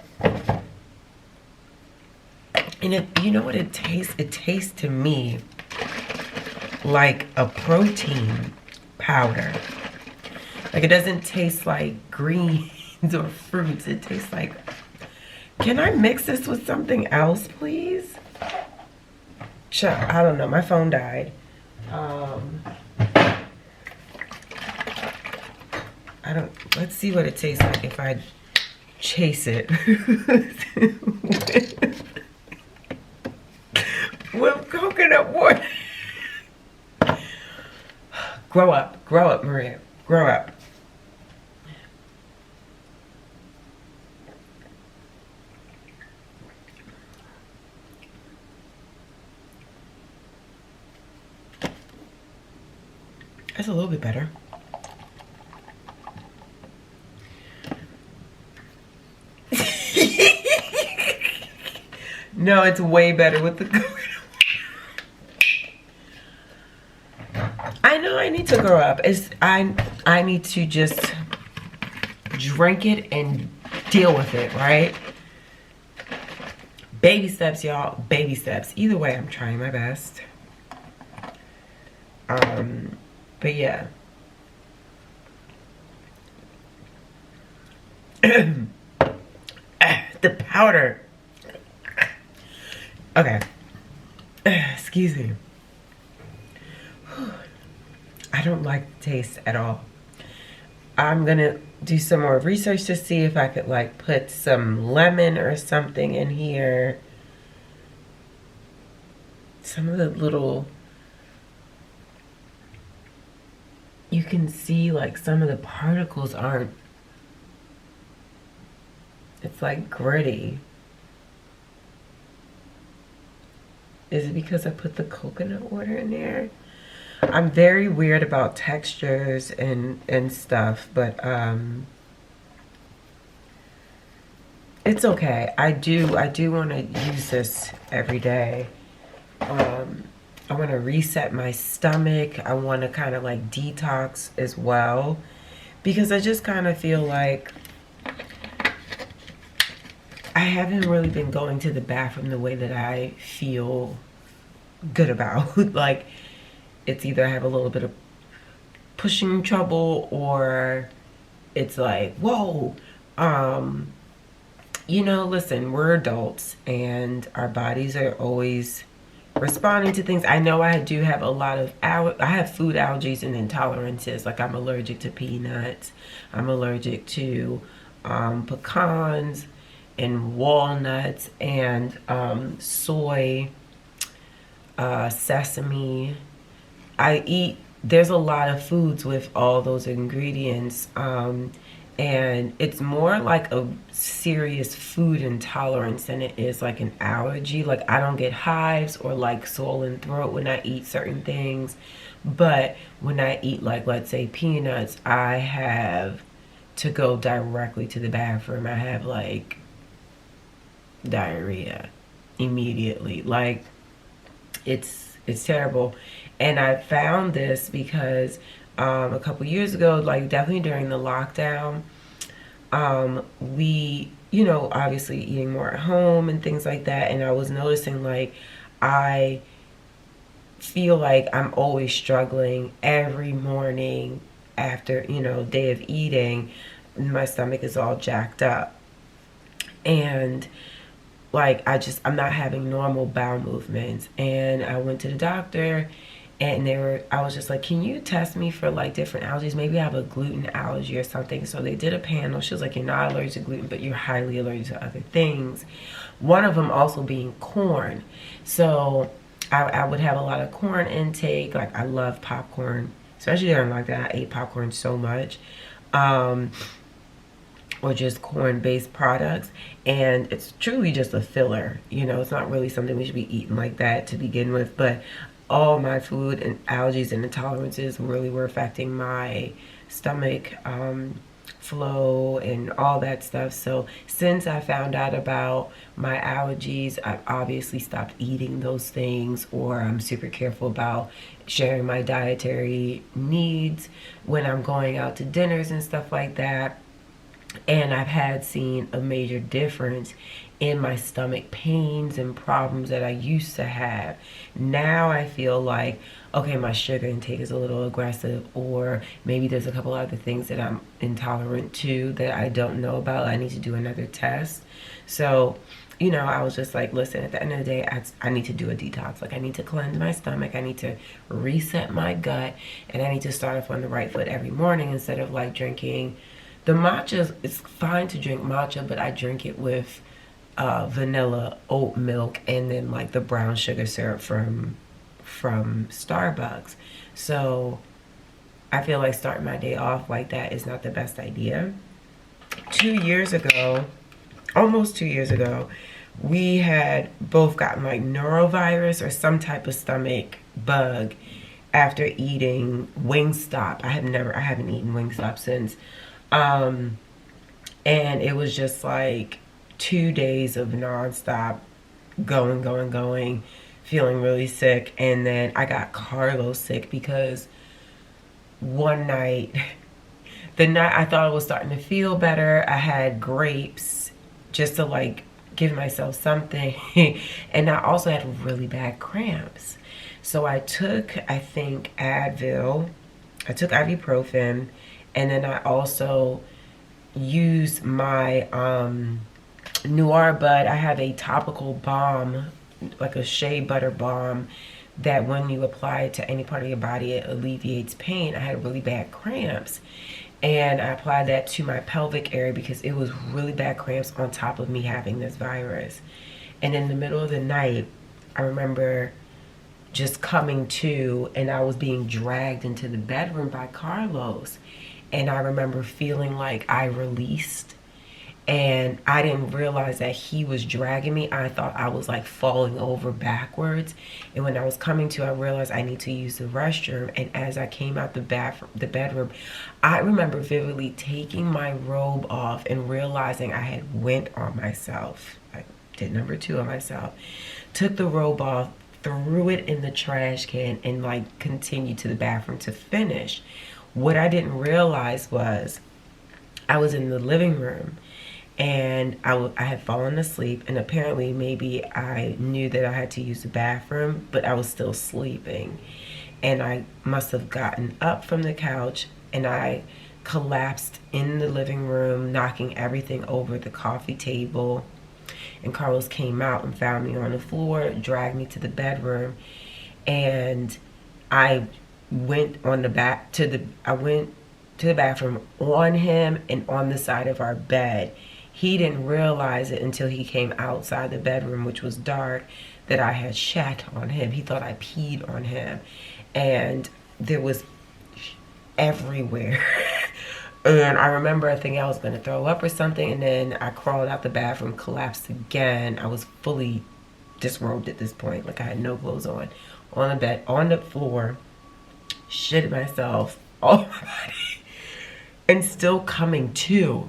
And you know what it tastes? It tastes to me like a protein powder. Like it doesn't taste like greens or fruits. It tastes like... Can I mix this with something else, please? I don't know. My phone died. Let's see what it tastes like if I chase it with coconut water. Grow up, Maria, grow up. That's a little bit better. No, it's way better with the coconut. I know I need to grow up. I need to just drink it and deal with it, right? Baby steps, y'all. Baby steps. Either way, I'm trying my best. But yeah. The powder. Okay. Excuse me. I don't like the taste at all. I'm gonna do some more research to see if I could like put some lemon or something in here. Some of the little... You can see like some of the particles aren't... It's like gritty. Is it because I put the coconut water in there? I'm very weird about textures and stuff, but it's okay. I do want to use this every day. I want to reset my stomach. I want to kind of like detox as well, because I just kind of feel like I haven't really been going to the bathroom the way that I feel good about. Like, it's either I have a little bit of pushing trouble, or it's like, whoa, you know, listen, we're adults and our bodies are always responding to things. I know I do have a lot of, I have food allergies and intolerances. Like I'm allergic to peanuts. I'm allergic to pecans and walnuts and soy, sesame. There's a lot of foods with all those ingredients, and it's more like a serious food intolerance than it is like an allergy. Like I don't get hives or like swollen throat when I eat certain things, but when I eat like, let's say, peanuts, I have to go directly to the bathroom. I have like diarrhea immediately. Like it's terrible. And I found this because a couple years ago, like definitely during the lockdown, we, you know, obviously eating more at home and things like that, and I was noticing like I feel like I'm always struggling every morning after, you know, day of eating. My stomach is all jacked up, and like I'm not having normal bowel movements. And I went to the doctor, and I was just like, can you test me for like different allergies? Maybe I have a gluten allergy or something. So they did a panel. She was like, you're not allergic to gluten, but you're highly allergic to other things. One of them also being corn. So I would have a lot of corn intake. Like I love popcorn, especially during like that. I ate popcorn so much. Or just corn-based products, and it's truly just a filler. You know, it's not really something we should be eating like that to begin with, but all my food and allergies and intolerances really were affecting my stomach. flow and all that stuff. So since I found out about my allergies, I've obviously stopped eating those things, or I'm super careful about sharing my dietary needs when I'm going out to dinners and stuff like that. And I've had seen a major difference in my stomach pains and problems that I used to have. Now I feel like, okay, my sugar intake is a little aggressive, or maybe there's a couple other things that I'm intolerant to that I don't know about. I need to do another test. So, you know, I was just like, listen, at the end of the day, I need to do a detox. Like, I need to cleanse my stomach. I need to reset my gut. And I need to start off on the right foot every morning instead of like drinking the matcha. It's fine to drink matcha, but I drink it with vanilla, oat milk, and then like the brown sugar syrup from Starbucks. So I feel like starting my day off like that is not the best idea. 2 years ago, almost 2 years ago, we had both gotten like norovirus or some type of stomach bug after eating Wingstop. I haven't eaten Wingstop since. And it was just like 2 days of nonstop going, feeling really sick. And then I got Carlos sick because one night, the night I thought I was starting to feel better, I had grapes just to like give myself something. And I also had really bad cramps. So I took, I think, Advil, I took ibuprofen, and then I also used my Noir Bud. I have a topical balm, like a shea butter balm, that when you apply it to any part of your body, it alleviates pain. I had really bad cramps, and I applied that to my pelvic area because it was really bad cramps on top of me having this virus. And in the middle of the night, I remember just coming to, and I was being dragged into the bedroom by Carlos. And I remember feeling like I released, and I didn't realize that he was dragging me. I thought I was like falling over backwards. And when I was coming to, I realized I need to use the restroom. And as I came out the bedroom, I remember vividly taking my robe off and realizing I had went on myself. I did number 2 on myself. Took the robe off, threw it in the trash can, and like continued to the bathroom to finish. What I didn't realize was I was in the living room, and I had fallen asleep, and apparently maybe I knew that I had to use the bathroom, but I was still sleeping. And I must have gotten up from the couch, and I collapsed in the living room, knocking everything over the coffee table. And Carlos came out and found me on the floor, dragged me to the bedroom, and I went on the back to the I went to the bathroom on him and on the side of our bed. He didn't realize it until he came outside the bedroom, which was dark, that I had shat on him. He thought I peed on him, and there was everywhere. And I remember thinking I was going to throw up or something, and then I crawled out the bathroom, collapsed again. I was fully disrobed at this point, like I had no clothes on the bed, on the floor, shitted myself all over my body, and still coming to.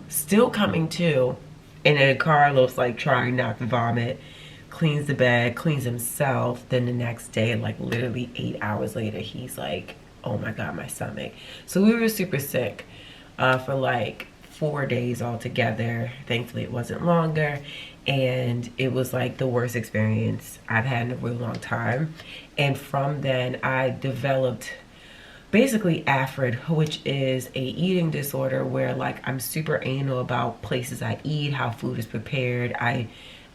And then Carlos like trying not to vomit, cleans the bed, cleans himself. Then the next day, like literally 8 hours later, he's like, oh my God, my stomach. So we were super sick for like 4 days altogether. Thankfully it wasn't longer, and it was like the worst experience I've had in a real long time. And from then I developed basically Arfid, which is a eating disorder where like I'm super anal about places I eat, how food is prepared.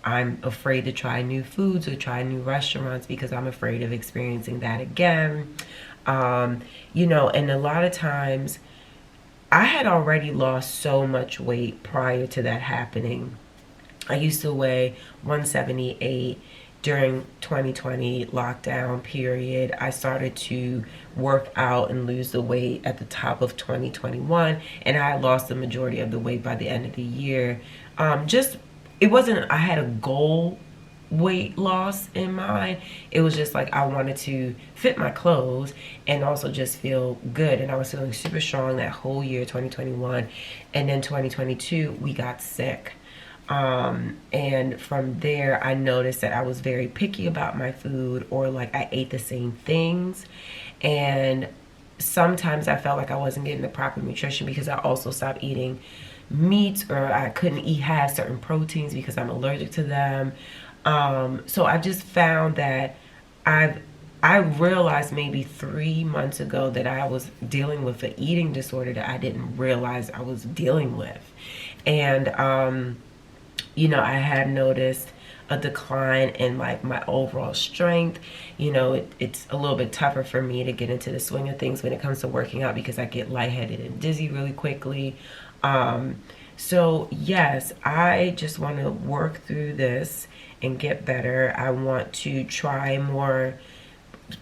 I'm afraid to try new foods or try new restaurants because I'm afraid of experiencing that again. You know, and a lot of times I had already lost so much weight prior to that happening. I used to weigh 178 during 2020 lockdown period. I started to work out and lose the weight at the top of 2021, and I had lost the majority of the weight by the end of the year. It wasn't, I had a goal weight loss in mind. It was just like I wanted to fit my clothes and also just feel good. And I was feeling super strong that whole year, 2021. And then 2022, we got sick. And from there, I noticed that I was very picky about my food, or like I ate the same things. And sometimes I felt like I wasn't getting the proper nutrition because I also stopped eating meats, or I couldn't have certain proteins because I'm allergic to them. So I just found that I realized maybe 3 months ago that I was dealing with an eating disorder that I didn't realize I was dealing with. And I had noticed a decline in like my overall strength. It's a little bit tougher for me to get into the swing of things when it comes to working out because I get lightheaded and dizzy really quickly. So yes, I just want to work through this and get better. I want to try more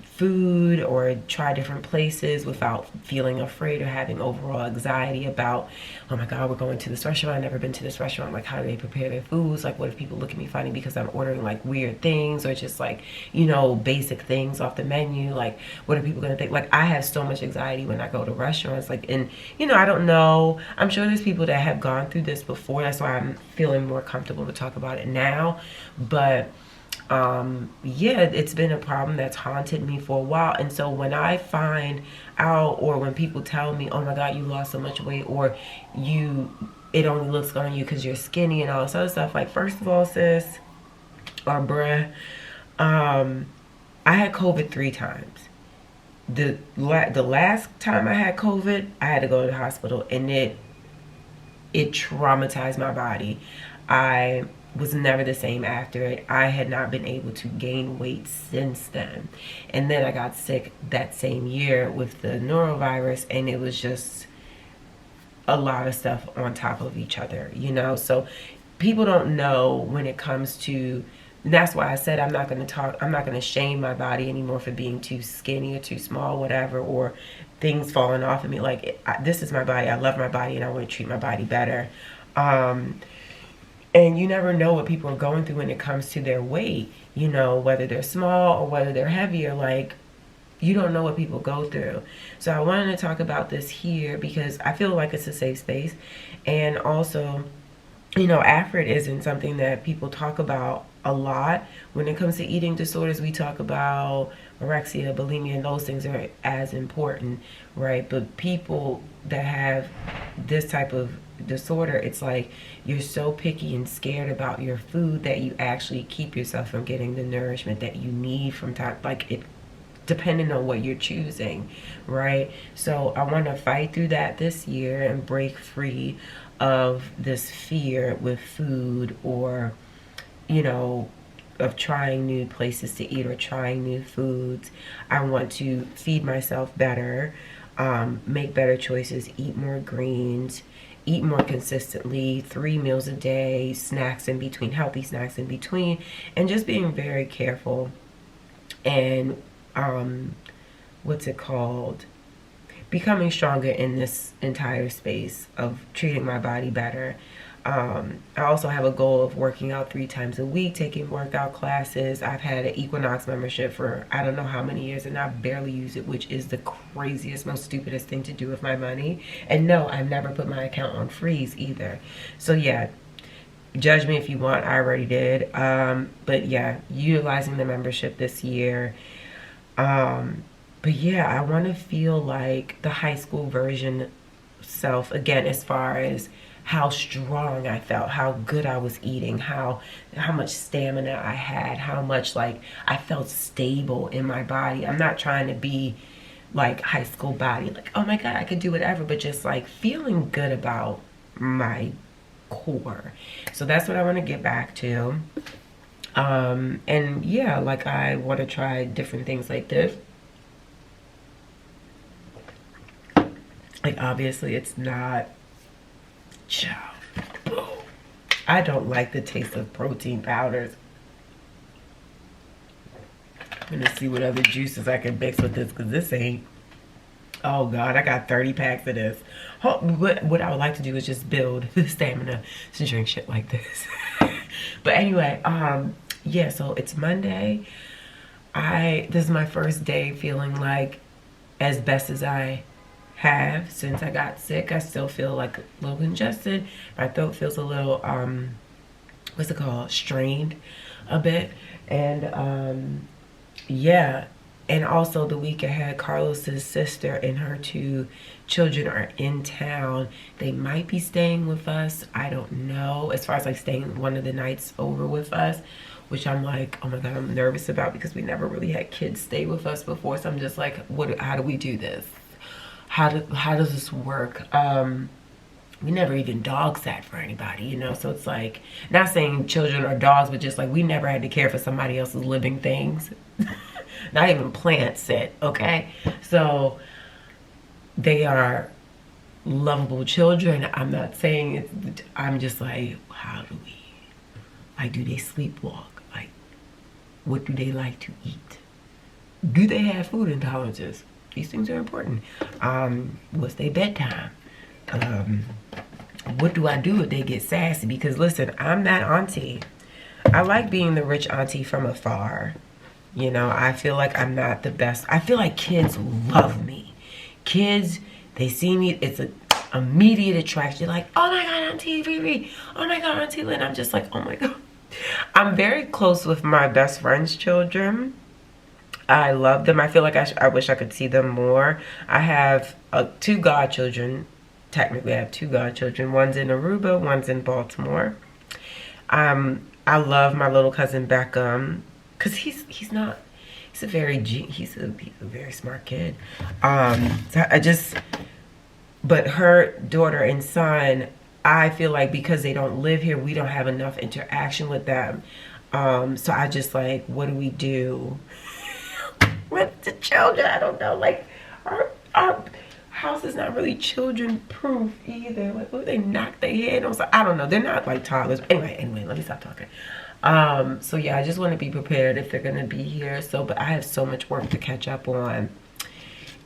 food or try different places without feeling afraid or having overall anxiety about, oh my God, we're going to this restaurant. I've never been to this restaurant. Like, how do they prepare their foods? Like, what if people look at me funny because I'm ordering like weird things, or just like, basic things off the menu? Like, what are people going to think? Like, I have so much anxiety when I go to restaurants. Like, and I don't know. I'm sure there's people that have gone through this before. That's why I'm feeling more comfortable to talk about it now. But yeah, it's been a problem that's haunted me for a while. And so when I find out, or when people tell me, oh my God, you lost so much weight, or it only looks good on you because you're skinny and all this other stuff, like, first of all, sis, or bruh, I had COVID 3 times. The last time I had COVID, I had to go to the hospital, and it traumatized my body. I was never the same after it. I had not been able to gain weight since then. And then I got sick that same year with the norovirus, and it was just a lot of stuff on top of each other, So people don't know when it comes to, that's why I said I'm not going to shame my body anymore for being too skinny or too small, whatever, or things falling off of me. Like, this is my body. I love my body, and I want to treat my body better. And you never know what people are going through when it comes to their weight, whether they're small or whether they're heavier. Like, you don't know what people go through. So I wanted to talk about this here because I feel like it's a safe space. And also, Arfid isn't something that people talk about a lot. When it comes to eating disorders, we talk about anorexia, bulimia, and those things are as important, right? But people that have this type of disorder, it's like you're so picky and scared about your food that you actually keep yourself from getting the nourishment that you need from time, like it, depending on what you're choosing, right? So I want to fight through that this year and break free of this fear with food, or of trying new places to eat or trying new foods. I want to feed myself better, make better choices, eat more greens, eat more consistently, 3 meals a day, snacks in between, healthy snacks in between, and just being very careful and what's it called? Becoming stronger in this entire space of treating my body better. I also have a goal of working out 3 times a week, taking workout classes. I've had an Equinox membership for I don't know how many years, and I barely use it, which is the craziest, most stupidest thing to do with my money. And no, I've never put my account on freeze either. So yeah, judge me if you want, I already did. But yeah, utilizing the membership this year. But yeah, I want to feel like the high school version self again, as far as how strong I felt, how good I was eating, how much stamina I had, how much like I felt stable in my body. I'm not trying to be like high school body, like, oh my God, I could do whatever, but just like feeling good about my core. So that's what I want to get back to. And yeah, like I want to try different things like this. Like, obviously it's not, I don't like the taste of protein powders. I'm gonna see what other juices I can mix with this, because this ain't, oh God, I got 30 packs of this. What I would like to do is just build the stamina to drink shit like this. But anyway, yeah, so it's Monday. This is my first day feeling like as best as I have since I got sick. I still feel like a little congested. My throat feels a little what's it called? Strained a bit. And yeah. And also the week ahead, Carlos's sister and her 2 children are in town. They might be staying with us. I don't know. As far as like staying one of the nights over with us, which I'm like, oh my God, I'm nervous about because we never really had kids stay with us before. So I'm just like, how do we do this? How does this work? We never even dog sat for anybody, you know? So it's like, not saying children or dogs, but just like we never had to care for somebody else's living things. Not even plants sit, okay? So they are lovable children. I'm not saying it's, I'm just like, how do we, like, do they sleepwalk? Like, what do they like to eat? Do they have food intolerances? These things are important. What's their bedtime? What do I do if they get sassy? Because listen, I'm that auntie. I like being the rich auntie from afar. You know, I feel like I'm not the best. I feel like kids love me. Kids, they see me, it's an immediate attraction. Like, oh my God, Auntie Riri. Oh my God, Auntie Lynn. I'm just like, oh my God. I'm very close with my best friend's children. I love them. I feel like I wish I could see them more. I have 2 godchildren. Technically, I have 2 godchildren. One's in Aruba, one's in Baltimore. I love my little cousin Beckham because he's a very smart kid. But her daughter and son, I feel like because they don't live here, we don't have enough interaction with them. So I just like, what do we do with the children? I don't know. Like, our house is not really children proof either. Like, what if they knock their head on? I don't know. They're not like toddlers. Anyway, let me stop talking. So yeah, I just want to be prepared if they're gonna be here. But I have so much work to catch up on,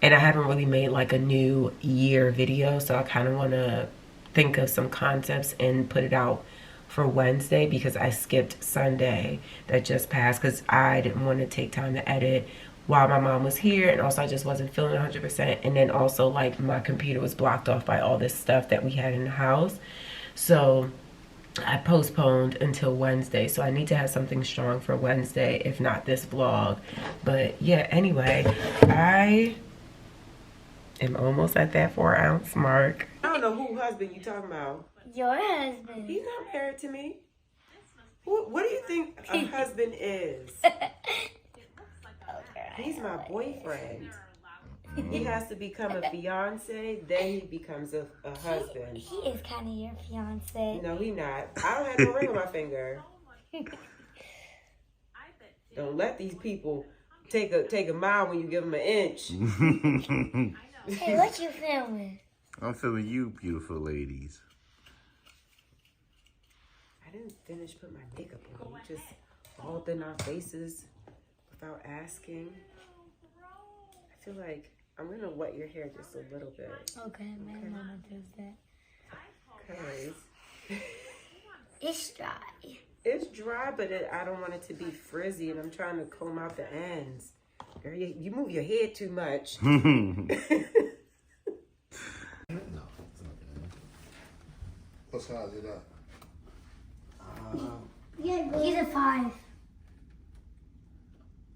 and I haven't really made like a new year video, so I kind of want to think of some concepts and put it out for Wednesday because I skipped Sunday that just passed because I didn't want to take time to edit while my mom was here, and also I just wasn't feeling 100%, and then also like my computer was blocked off by all this stuff that we had in the house. So I postponed until Wednesday, so I need to have something strong for Wednesday, if not this vlog. But yeah, anyway, I am almost at that 4-ounce mark. I don't know who husband you talking about. Your husband. He's not married to me. What do you think a husband is? He's my boyfriend. He has to become a fiance, then he becomes a husband. He is kind of your fiance. No, he not. I don't have no ring on my finger. Don't let these people take a mile when you give them an inch. Hey, what you filming? I'm filming you, beautiful ladies. I didn't finish putting my makeup on. We just all in our faces without asking. I feel like I'm gonna wet your hair just a little bit. Okay, my mama does that. Cause It's dry. it's dry, but I don't want it to be frizzy, and I'm trying to comb out the ends. Girl, you move your head too much. What size is that? He's a 5.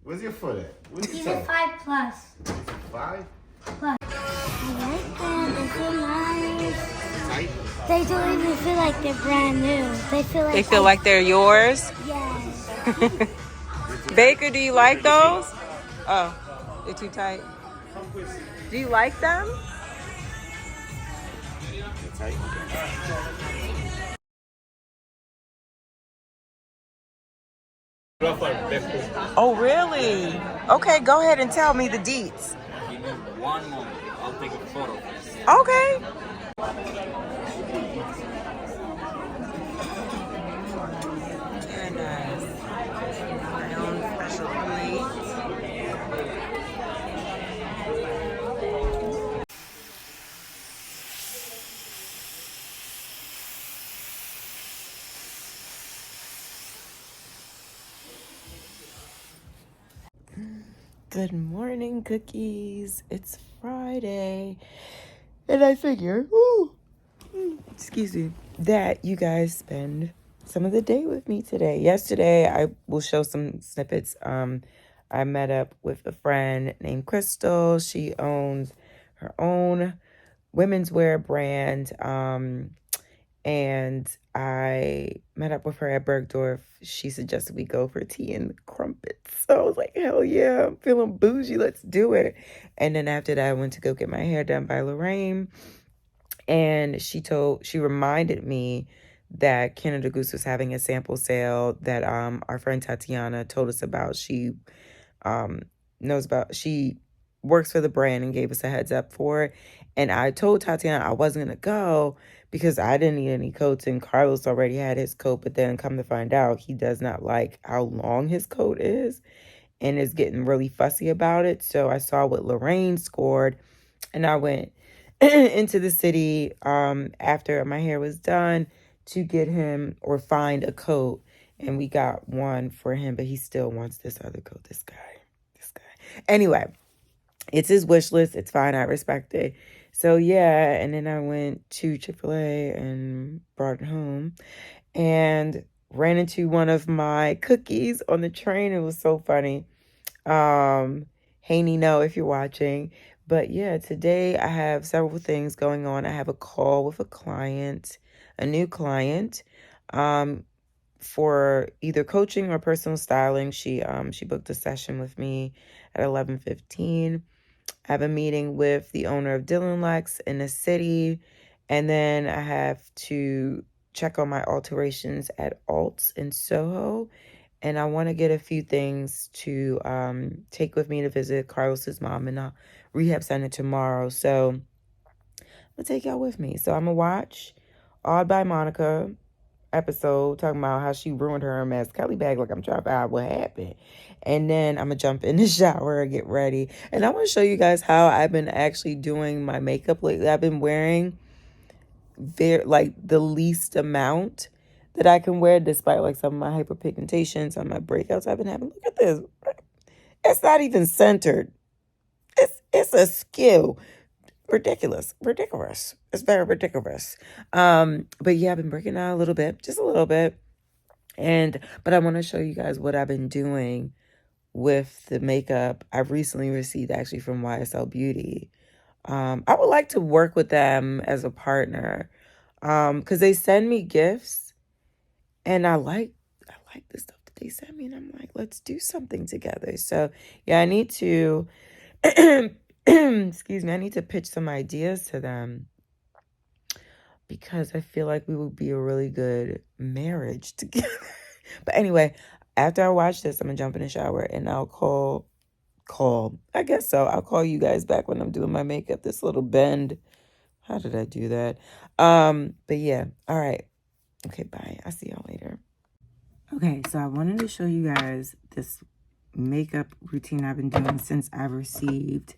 Where's your foot at? What did you He's say? a 5 plus. 5? I like them. They feel nice. Tight? They don't even feel like they're brand new. They feel like they're yours. Yes. Baker, do you like those? Oh, they're too tight. Do you like them? Tight? Oh, really? Okay, go ahead and tell me the deets. Give me one moment. I'll take a photo. Okay. Very nice. My own special plate. Good morning, cookies. It's Friday. And I figure, excuse me, that you guys spend some of the day with me today. Yesterday, I will show some snippets. I met up with a friend named Crystal. She owns her own women's wear brand. And I met up with her at Bergdorf. She suggested we go for tea and crumpets. So I was like, hell yeah, I'm feeling bougie. Let's do it. And then after that, I went to go get my hair done by Lorraine. And she reminded me that Canada Goose was having a sample sale that our friend Tatiana told us about. She she works for the brand and gave us a heads up for it. And I told Tatiana I wasn't going to go because I didn't need any coats and Carlos already had his coat. But then come to find out, he does not like how long his coat is and is getting really fussy about it. So I saw what Lorraine scored and I went into the city after my hair was done to get him or find a coat. And we got one for him, but he still wants this other coat. This guy. Anyway, it's his wish list. It's fine. I respect it. So, yeah. And then I went to Chick-fil-A and brought it home and ran into one of my cookies on the train. It was so funny. Hey, Nino, if you're watching. But, yeah, today I have several things going on. I have a call with a client, a new client, for either coaching or personal styling. She booked a session with me at 11:15. I have a meeting with the owner of Dylan Lex in the city, and then I have to check on my alterations at Alts in Soho, and I want to get a few things to take with me to visit Carlos's mom in a rehab center tomorrow. So I'm gonna take y'all with me. So I'm gonna watch Awed by Monica episode talking about how she ruined her Hermes Kelly bag, like I'm trying to find out what happened. And then I'm gonna jump in the shower and get ready. And I want to show you guys how I've been actually doing my makeup lately. I've been wearing the least amount that I can wear, despite like some of my hyperpigmentation, some of my breakouts I've been having. Look at this. It's not even centered. It's a skill. Ridiculous. It's very ridiculous. But yeah, I've been breaking out a little bit, just a little bit. But I want to show you guys what I've been doing with the makeup I've recently received actually from YSL Beauty. I would like to work with them as a partner. Because they send me gifts and I like the stuff that they send me, and I'm like, let's do something together. So yeah, I need to excuse me, I need to pitch some ideas to them because I feel like we would be a really good marriage together. But anyway, after I watch this, I'm gonna jump in the shower and I'll call. I guess so. I'll call you guys back when I'm doing my makeup. This little bend. How did I do that? But yeah. All right. Okay, bye. I'll see y'all later. Okay, so I wanted to show you guys this makeup routine I've been doing since I've received,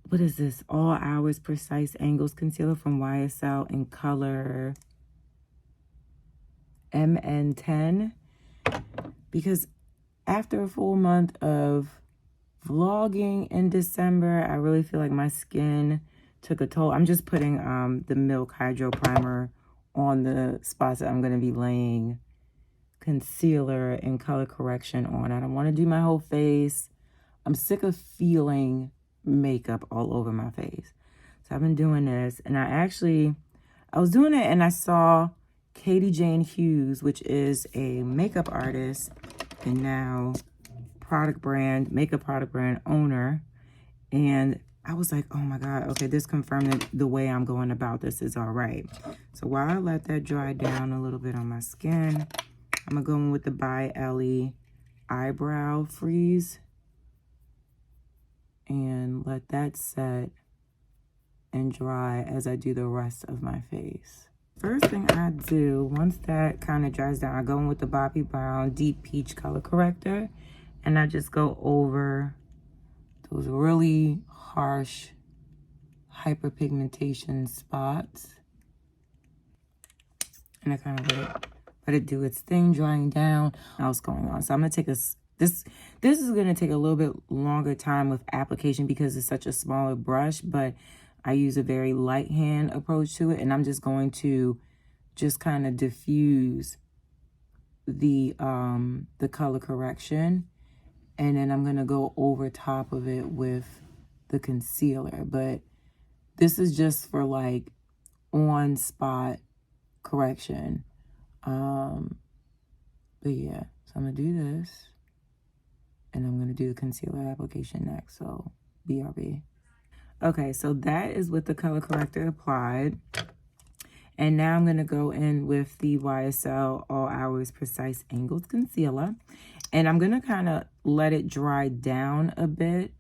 what is this? All Hours Precise Angles Concealer from YSL in color MN10. Because after a full month of vlogging in December, I really feel like my skin took a toll. I'm just putting the Milk Hydro Primer on the spots that I'm going to be laying concealer and color correction on. I don't want to do my whole face. I'm sick of feeling makeup all over my face. So I've been doing this, and I was doing it and I saw Katie Jane Hughes, which is a makeup artist and now makeup product brand owner. And I was like, oh my God, okay, this confirmed that the way I'm going about this is all right. So while I let that dry down a little bit on my skin, I'm gonna go in with the By Ellie Eyebrow Freeze and let that set and dry as I do the rest of my face. First thing I do, once that kind of dries down, I go in with the Bobbi Brown Deep Peach Color Corrector, and I just go over those really harsh hyperpigmentation spots. And I kind of let it do its thing, drying down. What's going on? So I'm going to take This is going to take a little bit longer time with application because it's such a smaller brush, but I use a very light hand approach to it, and I'm just going to just kind of diffuse the color correction, and then I'm going to go over top of it with the concealer. But this is just for like on spot correction. But yeah, so I'm gonna do this, and I'm gonna do the concealer application next, so BRB. Okay, so that is with the color corrector applied. And now I'm gonna go in with the YSL All Hours Precise Angles Concealer. And I'm gonna kind of let it dry down a bit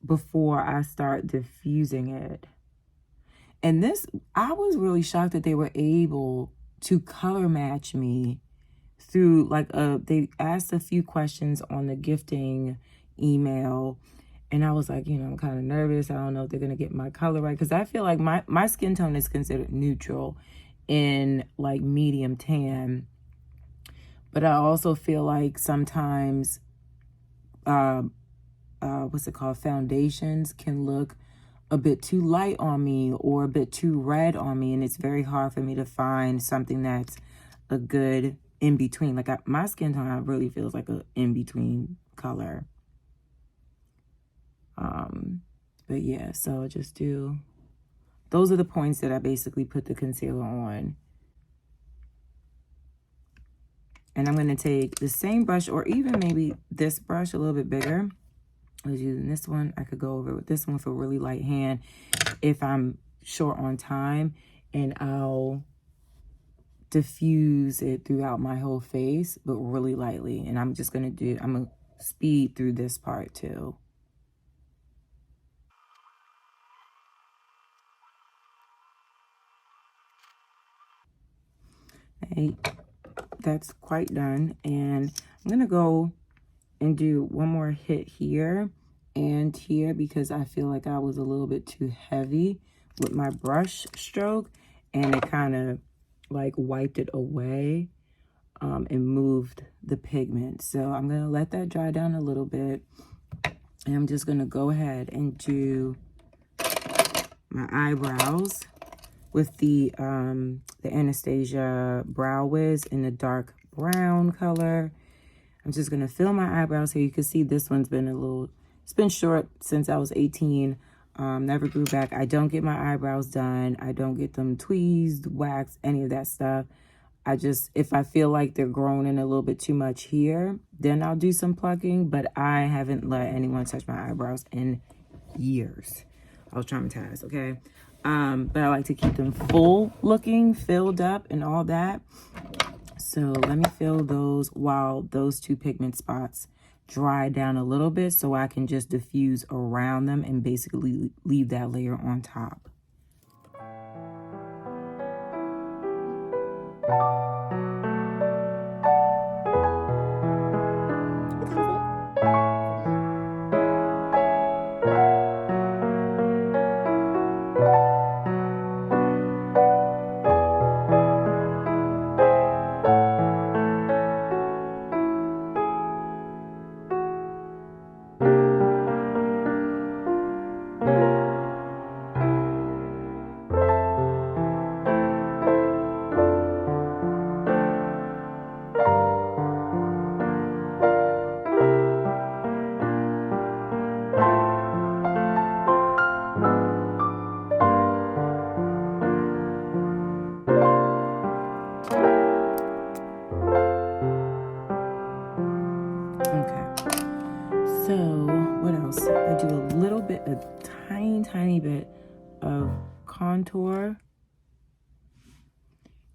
before I start diffusing it. And this, I was really shocked that they were able to color match me through like they asked a few questions on the gifting email, and I was like, you know, I'm kind of nervous. I don't know if they're gonna get my color right, because I feel like my skin tone is considered neutral in like medium tan, but I also feel like sometimes what's it called, foundations can look a bit too light on me or a bit too red on me, and it's very hard for me to find something that's a good in between. Like my skin tone really feels like a in between color. But yeah, so I just do, those are the points that I basically put the concealer on. And I'm going to take the same brush, or even maybe this brush a little bit bigger. I was using this one. I could go over with this one for really light hand if I'm short on time, and I'll diffuse it throughout my whole face, but really lightly. And I'm just gonna I'm gonna speed through this part too. Okay, that's quite done. And I'm gonna go and do one more hit here and here, because I feel like I was a little bit too heavy with my brush stroke, and it kind of like wiped it away and moved the pigment. So I'm gonna let that dry down a little bit, and I'm just gonna go ahead and do my eyebrows with the Anastasia Brow Wiz in the dark brown color. I'm just gonna fill my eyebrows here. You can see this one's been it's been short since I was 18. Never grew back. I don't get my eyebrows done. I don't get them tweezed, waxed, any of that stuff. I just, if I feel like they're growing in a little bit too much here, then I'll do some plucking, but I haven't let anyone touch my eyebrows in years. I was traumatized, okay? But I like to keep them full looking, filled up and all that. So let me fill those while those two pigment spots dry down a little bit, so I can just diffuse around them and basically leave that layer on top. Tiny bit of contour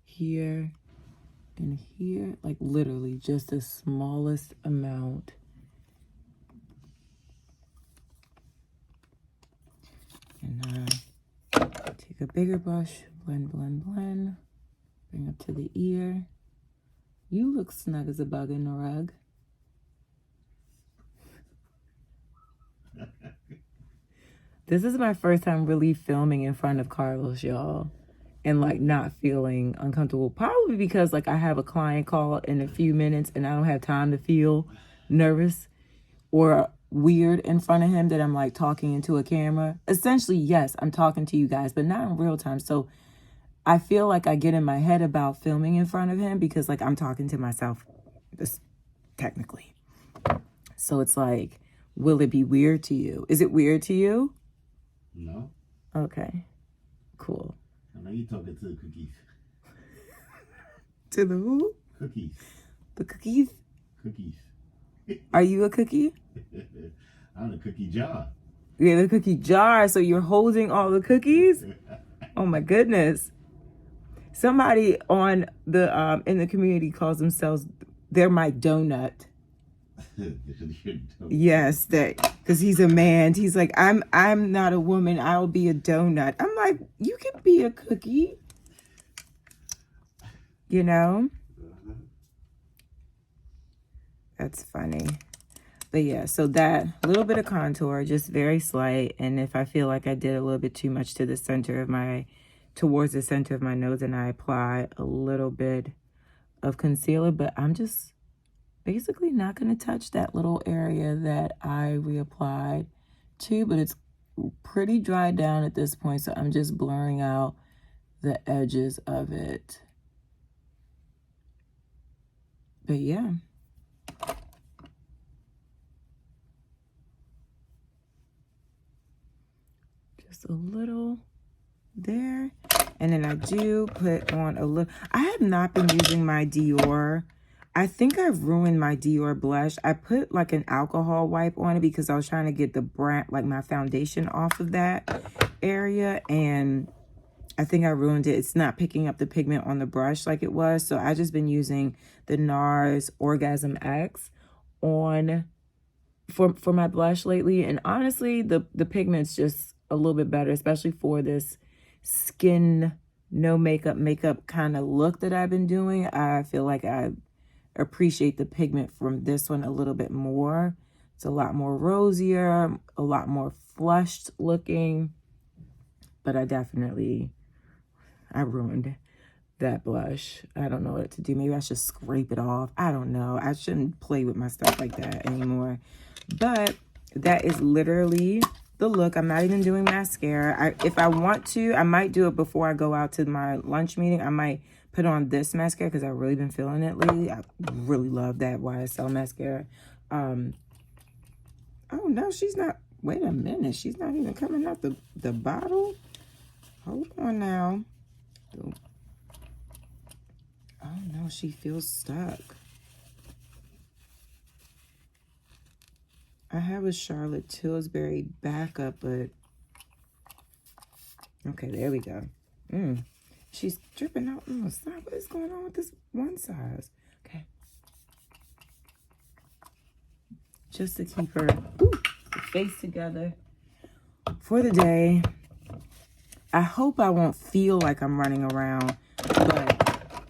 here and here, like literally just the smallest amount. And take a bigger brush, blend, blend, blend, bring up to the ear. You look snug as a bug in the rug. This is my first time really filming in front of Carlos, y'all, and like not feeling uncomfortable. Probably because like I have a client call in a few minutes and I don't have time to feel nervous or weird in front of him that I'm like talking into a camera. Essentially, yes, I'm talking to you guys, but not in real time. So I feel like I get in my head about filming in front of him because like I'm talking to myself, just technically. So it's like, will it be weird to you? Is it weird to you? No. Okay, cool. I know you talking to the cookies. To the who? Cookies. The cookies? Cookies. Are you a cookie? I'm a cookie jar. Yeah, the cookie jar. So you're holding all the cookies? Oh my goodness. Somebody on the in the community calls themselves, they're my donut. Yes, that because he's a man. He's like, I'm not a woman. I'll be a donut. I'm like, you can be a cookie. You know? That's funny. But yeah, so that little bit of contour, just very slight. And if I feel like I did a little bit too much to the center of my, towards the center of my nose, and I apply a little bit of concealer, but I'm just basically not going to touch that little area that I reapplied to, but it's pretty dried down at this point. So I'm just blurring out the edges of it. But yeah. Just a little there. And then I do put on a little, I have not been using my Dior. I think I've ruined my Dior blush. I put like an alcohol wipe on it because I was trying to get the brand, like my foundation off of that area. And I think I ruined it. It's not picking up the pigment on the brush like it was. So I just been using the NARS Orgasm X on for my blush lately. And honestly, the pigment's just a little bit better, especially for this skin, no makeup kind of look that I've been doing. I feel like I appreciate the pigment from this one a little bit more. It's a lot more rosier, a lot more flushed looking, but I ruined that blush. I don't know what to do. Maybe I should scrape it off. I don't know. I shouldn't play with my stuff like that anymore. But that is literally the look. I'm not even doing mascara. If I want to, I might do it before I go out to my lunch meeting. I might put on this mascara because I've really been feeling it lately. I really love that YSL mascara. Oh no, she's not. Wait a minute. She's not even coming out the bottle. Hold on now. Oh no, she feels stuck. I have a Charlotte Tilbury backup, but okay, there we go. She's dripping out on the side. What is going on with this one size? Okay. Just to keep her face together for the day. I hope I won't feel like I'm running around, but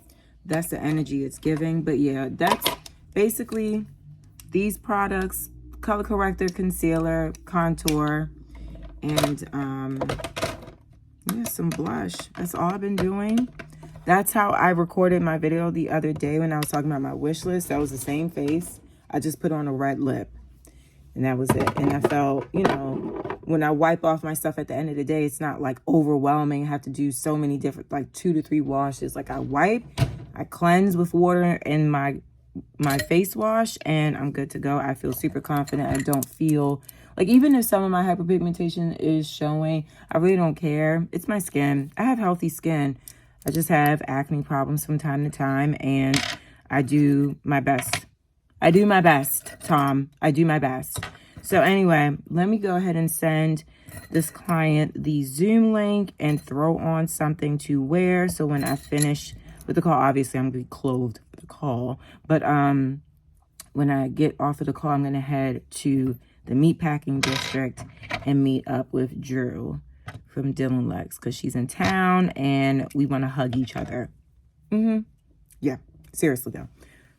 that's the energy it's giving. But yeah, that's basically these products: color corrector, concealer, contour, and yeah, some blush. That's all I've been doing. That's how I recorded my video the other day when I was talking about my wish list. That was the same face. I just put on a red lip, and that was it. And I felt, you know, when I wipe off my stuff at the end of the day, it's not like overwhelming. I have to do so many different, like 2 to 3 washes. Like I wipe, I cleanse with water and my face wash, and I'm good to go. I feel super confident. I don't feel like, even if some of my hyperpigmentation is showing, I really don't care. It's my skin. I have healthy skin. I just have acne problems from time to time, and I do my best. I do my best, Tom. I do my best. So anyway, let me go ahead and send this client the Zoom link and throw on something to wear. So when I finish with the call, obviously I'm going to be clothed for the call. But when I get off of the call, I'm going to head to the meatpacking district and meet up with Drew from Dylan Lex because she's in town and we want to hug each other. Yeah, seriously though.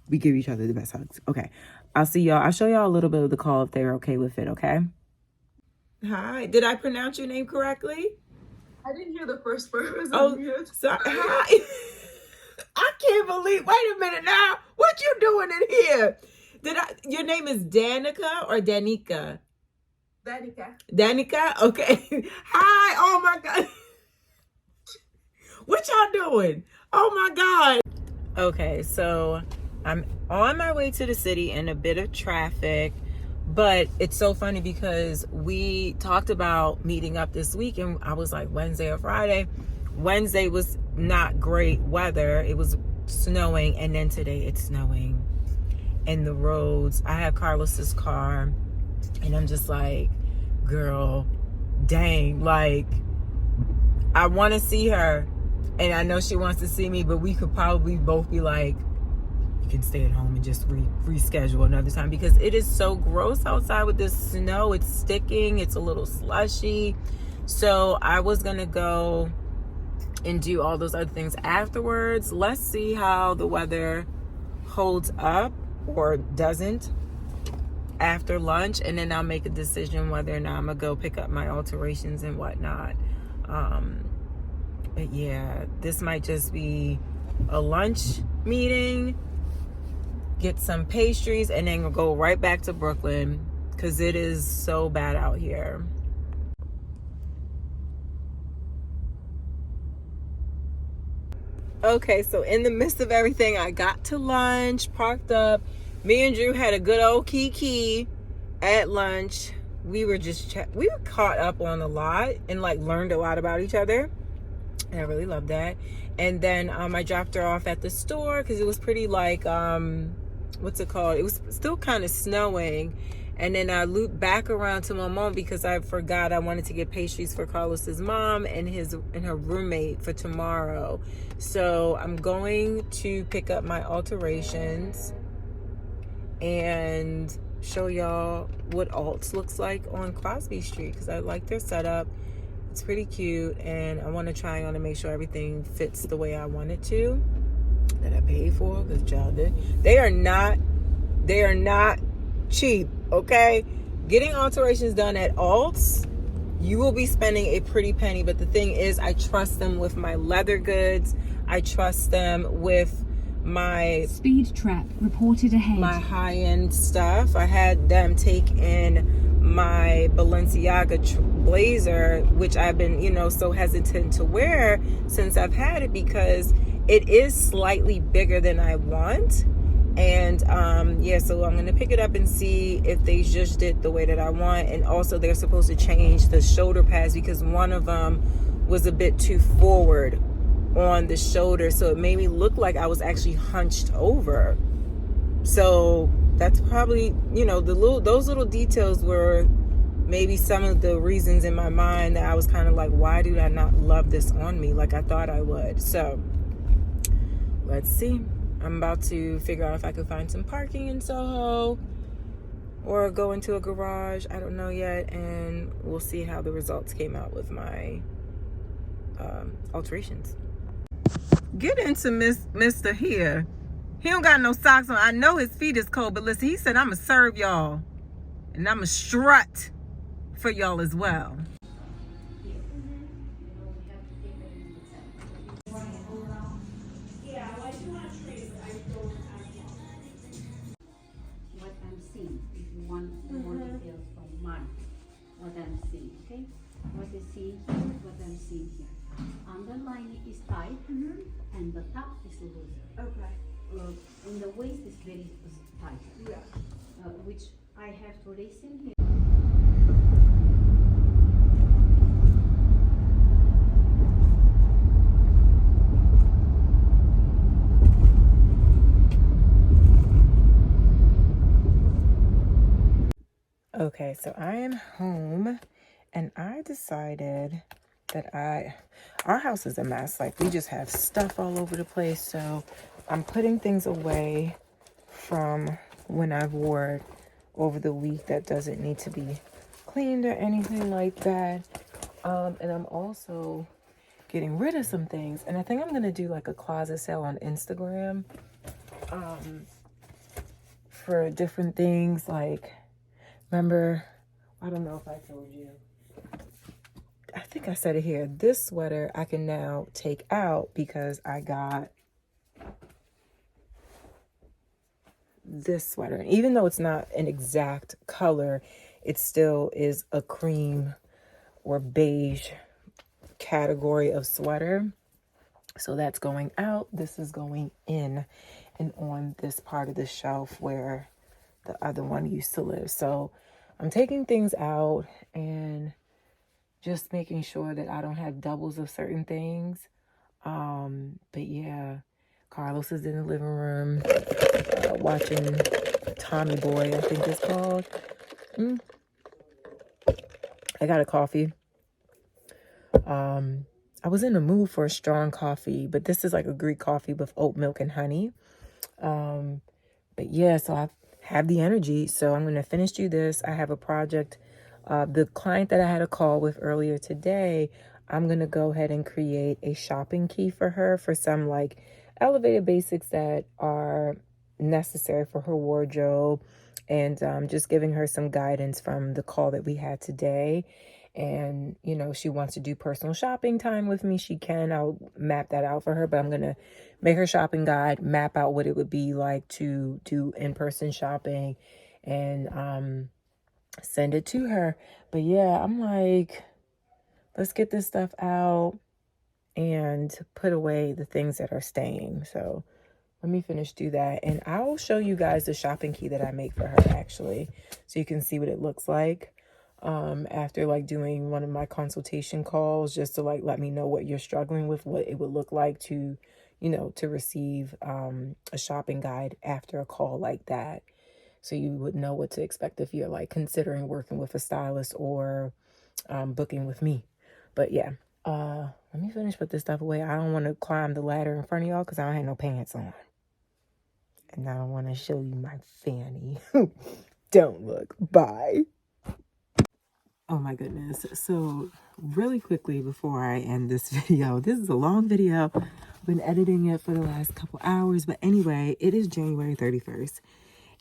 We give each other the best hugs. Okay. I'll see y'all. I'll show y'all a little bit of the call if they're okay with it, okay? Hi. Did I pronounce your name correctly? I didn't hear the first word. Was Oh, sorry. Hi. I can't believe. Wait a minute now. What you doing in here? Your name is Danica or Danica? Danica. Danica? Okay. Hi. Oh my God. What y'all doing? Oh my God. Okay, so I'm on my way to the city in a bit of traffic, but it's so funny because we talked about meeting up this week and I was like Wednesday or Friday. Wednesday was not great weather. It was snowing, and then today it's snowing. And the roads, I have Carlos's car, and I'm just like, girl, dang, like I want to see her and I know she wants to see me, but we could probably both be like, you can stay at home and just reschedule another time, because it is so gross outside with this snow. It's sticking, it's a little slushy. So I was gonna go and do all those other things afterwards. Let's see how the weather holds up or doesn't after lunch, and then I'll make a decision whether or not I'm gonna go pick up my alterations and whatnot. But yeah, this might just be a lunch meeting, get some pastries, and then we'll go right back to Brooklyn because it is so bad out here. Okay, so in the midst of everything, I got to lunch, parked up. Me and Drew had a good old kiki at lunch. We were just we were caught up on a lot and like learned a lot about each other. And I really love that. And then I dropped her off at the store because it was pretty like what's it called? It was still kind of snowing. And then I looped back around to my mom because I forgot I wanted to get pastries for Carlos's mom and her roommate for tomorrow. So I'm going to pick up my alterations and show y'all what Alts looks like on Crosby Street because I like their setup. It's pretty cute, and I want to try on and make sure everything fits the way I want it to, that I paid for, because child, they are not cheap, okay? Getting alterations done at Alts, you will be spending a pretty penny, but the thing is, I trust them with my leather goods. I trust them with my speed trap reported ahead. My high-end stuff. I had them take in my Balenciaga blazer, which I've been, so hesitant to wear since I've had it because it is slightly bigger than I want. And yeah, so I'm gonna pick it up and see if they just did the way that I want. And also they're supposed to change the shoulder pads because one of them was a bit too forward on the shoulder, so it made me look like I was actually hunched over. So that's probably, those little details were maybe some of the reasons in my mind that I was kind of like, why do I not love this on me like I thought I would? So let's see. I'm about to figure out if I can find some parking in Soho or go into a garage. I don't know yet, and we'll see how the results came out with my alterations. Get into Mr. here. He don't got no socks on. I know his feet is cold, but listen, he said, I'm going to serve y'all. And I'm going to strut for y'all as well. What I'm seeing, if you want more details from mine, what I'm seeing, okay? What you see here, what I'm seeing here. Underline is tight, and the top is loose. Okay. And the waist is very tight. Yeah. Which I have to listen here. Okay, so I am home, and I decided that our house is a mess. Like, we just have stuff all over the place, so I'm putting things away from when I've wore it over the week that doesn't need to be cleaned or anything like that. And I'm also getting rid of some things, and I think I'm gonna do like a closet sale on Instagram for different things. Like, remember, I don't know if I told you, I think I said it here, this sweater I can now take out because I got this sweater. And even though it's not an exact color, it still is a cream or beige category of sweater. So that's going out. This is going in and on this part of the shelf where the other one used to live. So I'm taking things out and just making sure that I don't have doubles of certain things. But yeah, Carlos is in the living room watching Tommy Boy, I think it's called. I got a coffee. I was in the mood for a strong coffee, but this is like a Greek coffee with oat milk and honey. But yeah, so I have the energy. So I'm going to finish do this. I have a project. The client that I had a call with earlier today, I'm going to go ahead and create a shopping key for her for some like elevated basics that are necessary for her wardrobe, and just giving her some guidance from the call that we had today. And, you know, she wants to do personal shopping time with me. She can. I'll map that out for her, but I'm going to make her shopping guide, map out what it would be like to do in-person shopping, and send it to her. But yeah, I'm like, let's get this stuff out and put away the things that are staying. So let me finish do that. And I'll show you guys the shopping key that I make for her, actually, so you can see what it looks like. After like doing one of my consultation calls, just to like let me know what you're struggling with, what it would look like to, you know, to receive a shopping guide after a call like that. So you would know what to expect if you're like considering working with a stylist or booking with me. But yeah, let me finish put this stuff away. I don't want to climb the ladder in front of y'all because I don't have no pants on. And I don't want to show you my fanny. Don't look. Bye. Oh my goodness. So really quickly before I end this video, this is a long video. I've been editing it for the last couple hours. But anyway, it is January 31st.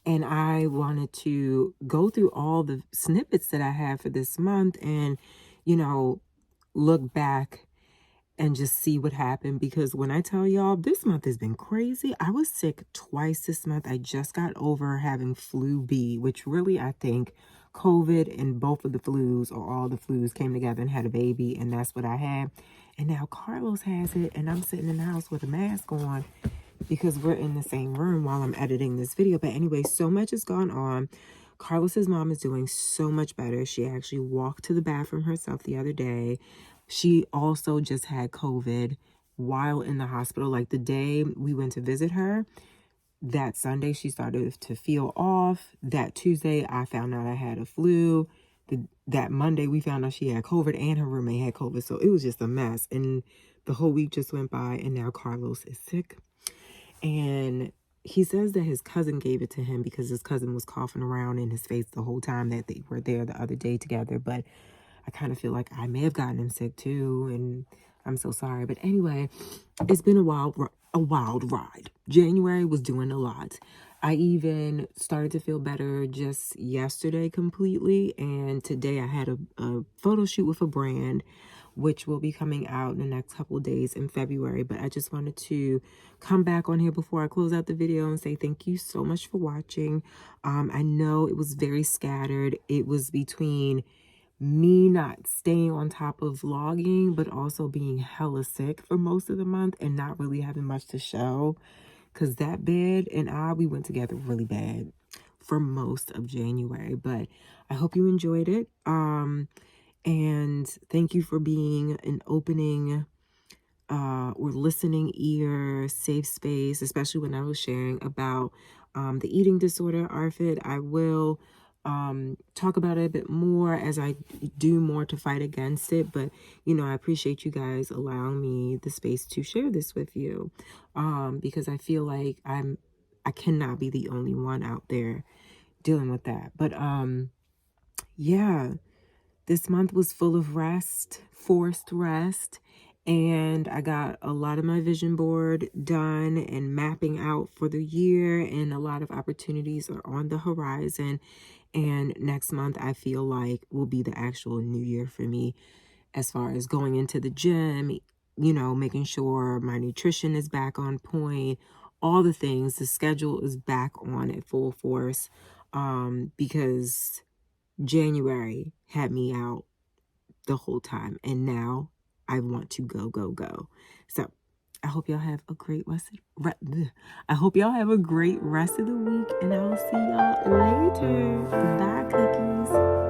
And I wanted to go through all the snippets that I have for this month and, you know, look back and just see what happened. Because when I tell y'all, this month has been crazy. I was sick twice this month. I just got over having flu B, which really I think COVID and both of the flus or all the flus came together and had a baby. And that's what I had. And now Carlos has it. And I'm sitting in the house with a mask on because we're in the same room while I'm editing this video. But anyway, so much has gone on. Carlos's mom is doing so much better. She actually walked to the bathroom herself the other day. She also just had COVID while in the hospital. Like the day we went to visit her, that Sunday she started to feel off. That Tuesday I found out I had a flu. That Monday we found out she had COVID and her roommate had COVID. So it was just a mess. And the whole week just went by and now Carlos is sick. And he says that his cousin gave it to him because his cousin was coughing around in his face the whole time that they were there the other day together. But I kind of feel like I may have gotten him sick too, and I'm so sorry. But anyway, it's been a wild ride. January was doing a lot. I even started to feel better just yesterday completely, and today I had a photo shoot with a brand, which will be coming out in the next couple of days in February. But I just wanted to come back on here before I close out the video and say thank you so much for watching. I know it was very scattered. It was between me not staying on top of vlogging, but also being hella sick for most of the month and not really having much to show. Because that bed and we went together really bad for most of January. But I hope you enjoyed it. And thank you for being an opening or listening ear, safe space, especially when I was sharing about the eating disorder, Arfid. I will talk about it a bit more as I do more to fight against it. But, you know, I appreciate you guys allowing me the space to share this with you because I feel like I cannot be the only one out there dealing with that. But yeah. This month was full of rest, forced rest, and I got a lot of my vision board done and mapping out for the year, and a lot of opportunities are on the horizon. And next month, I feel like will be the actual new year for me as far as going into the gym, you know, making sure my nutrition is back on point, all the things. The schedule is back on at full force because January had me out the whole time, and now I want to go, go, go. So I hope y'all have a great rest of the week, and I'll see y'all later. Bye, cookies.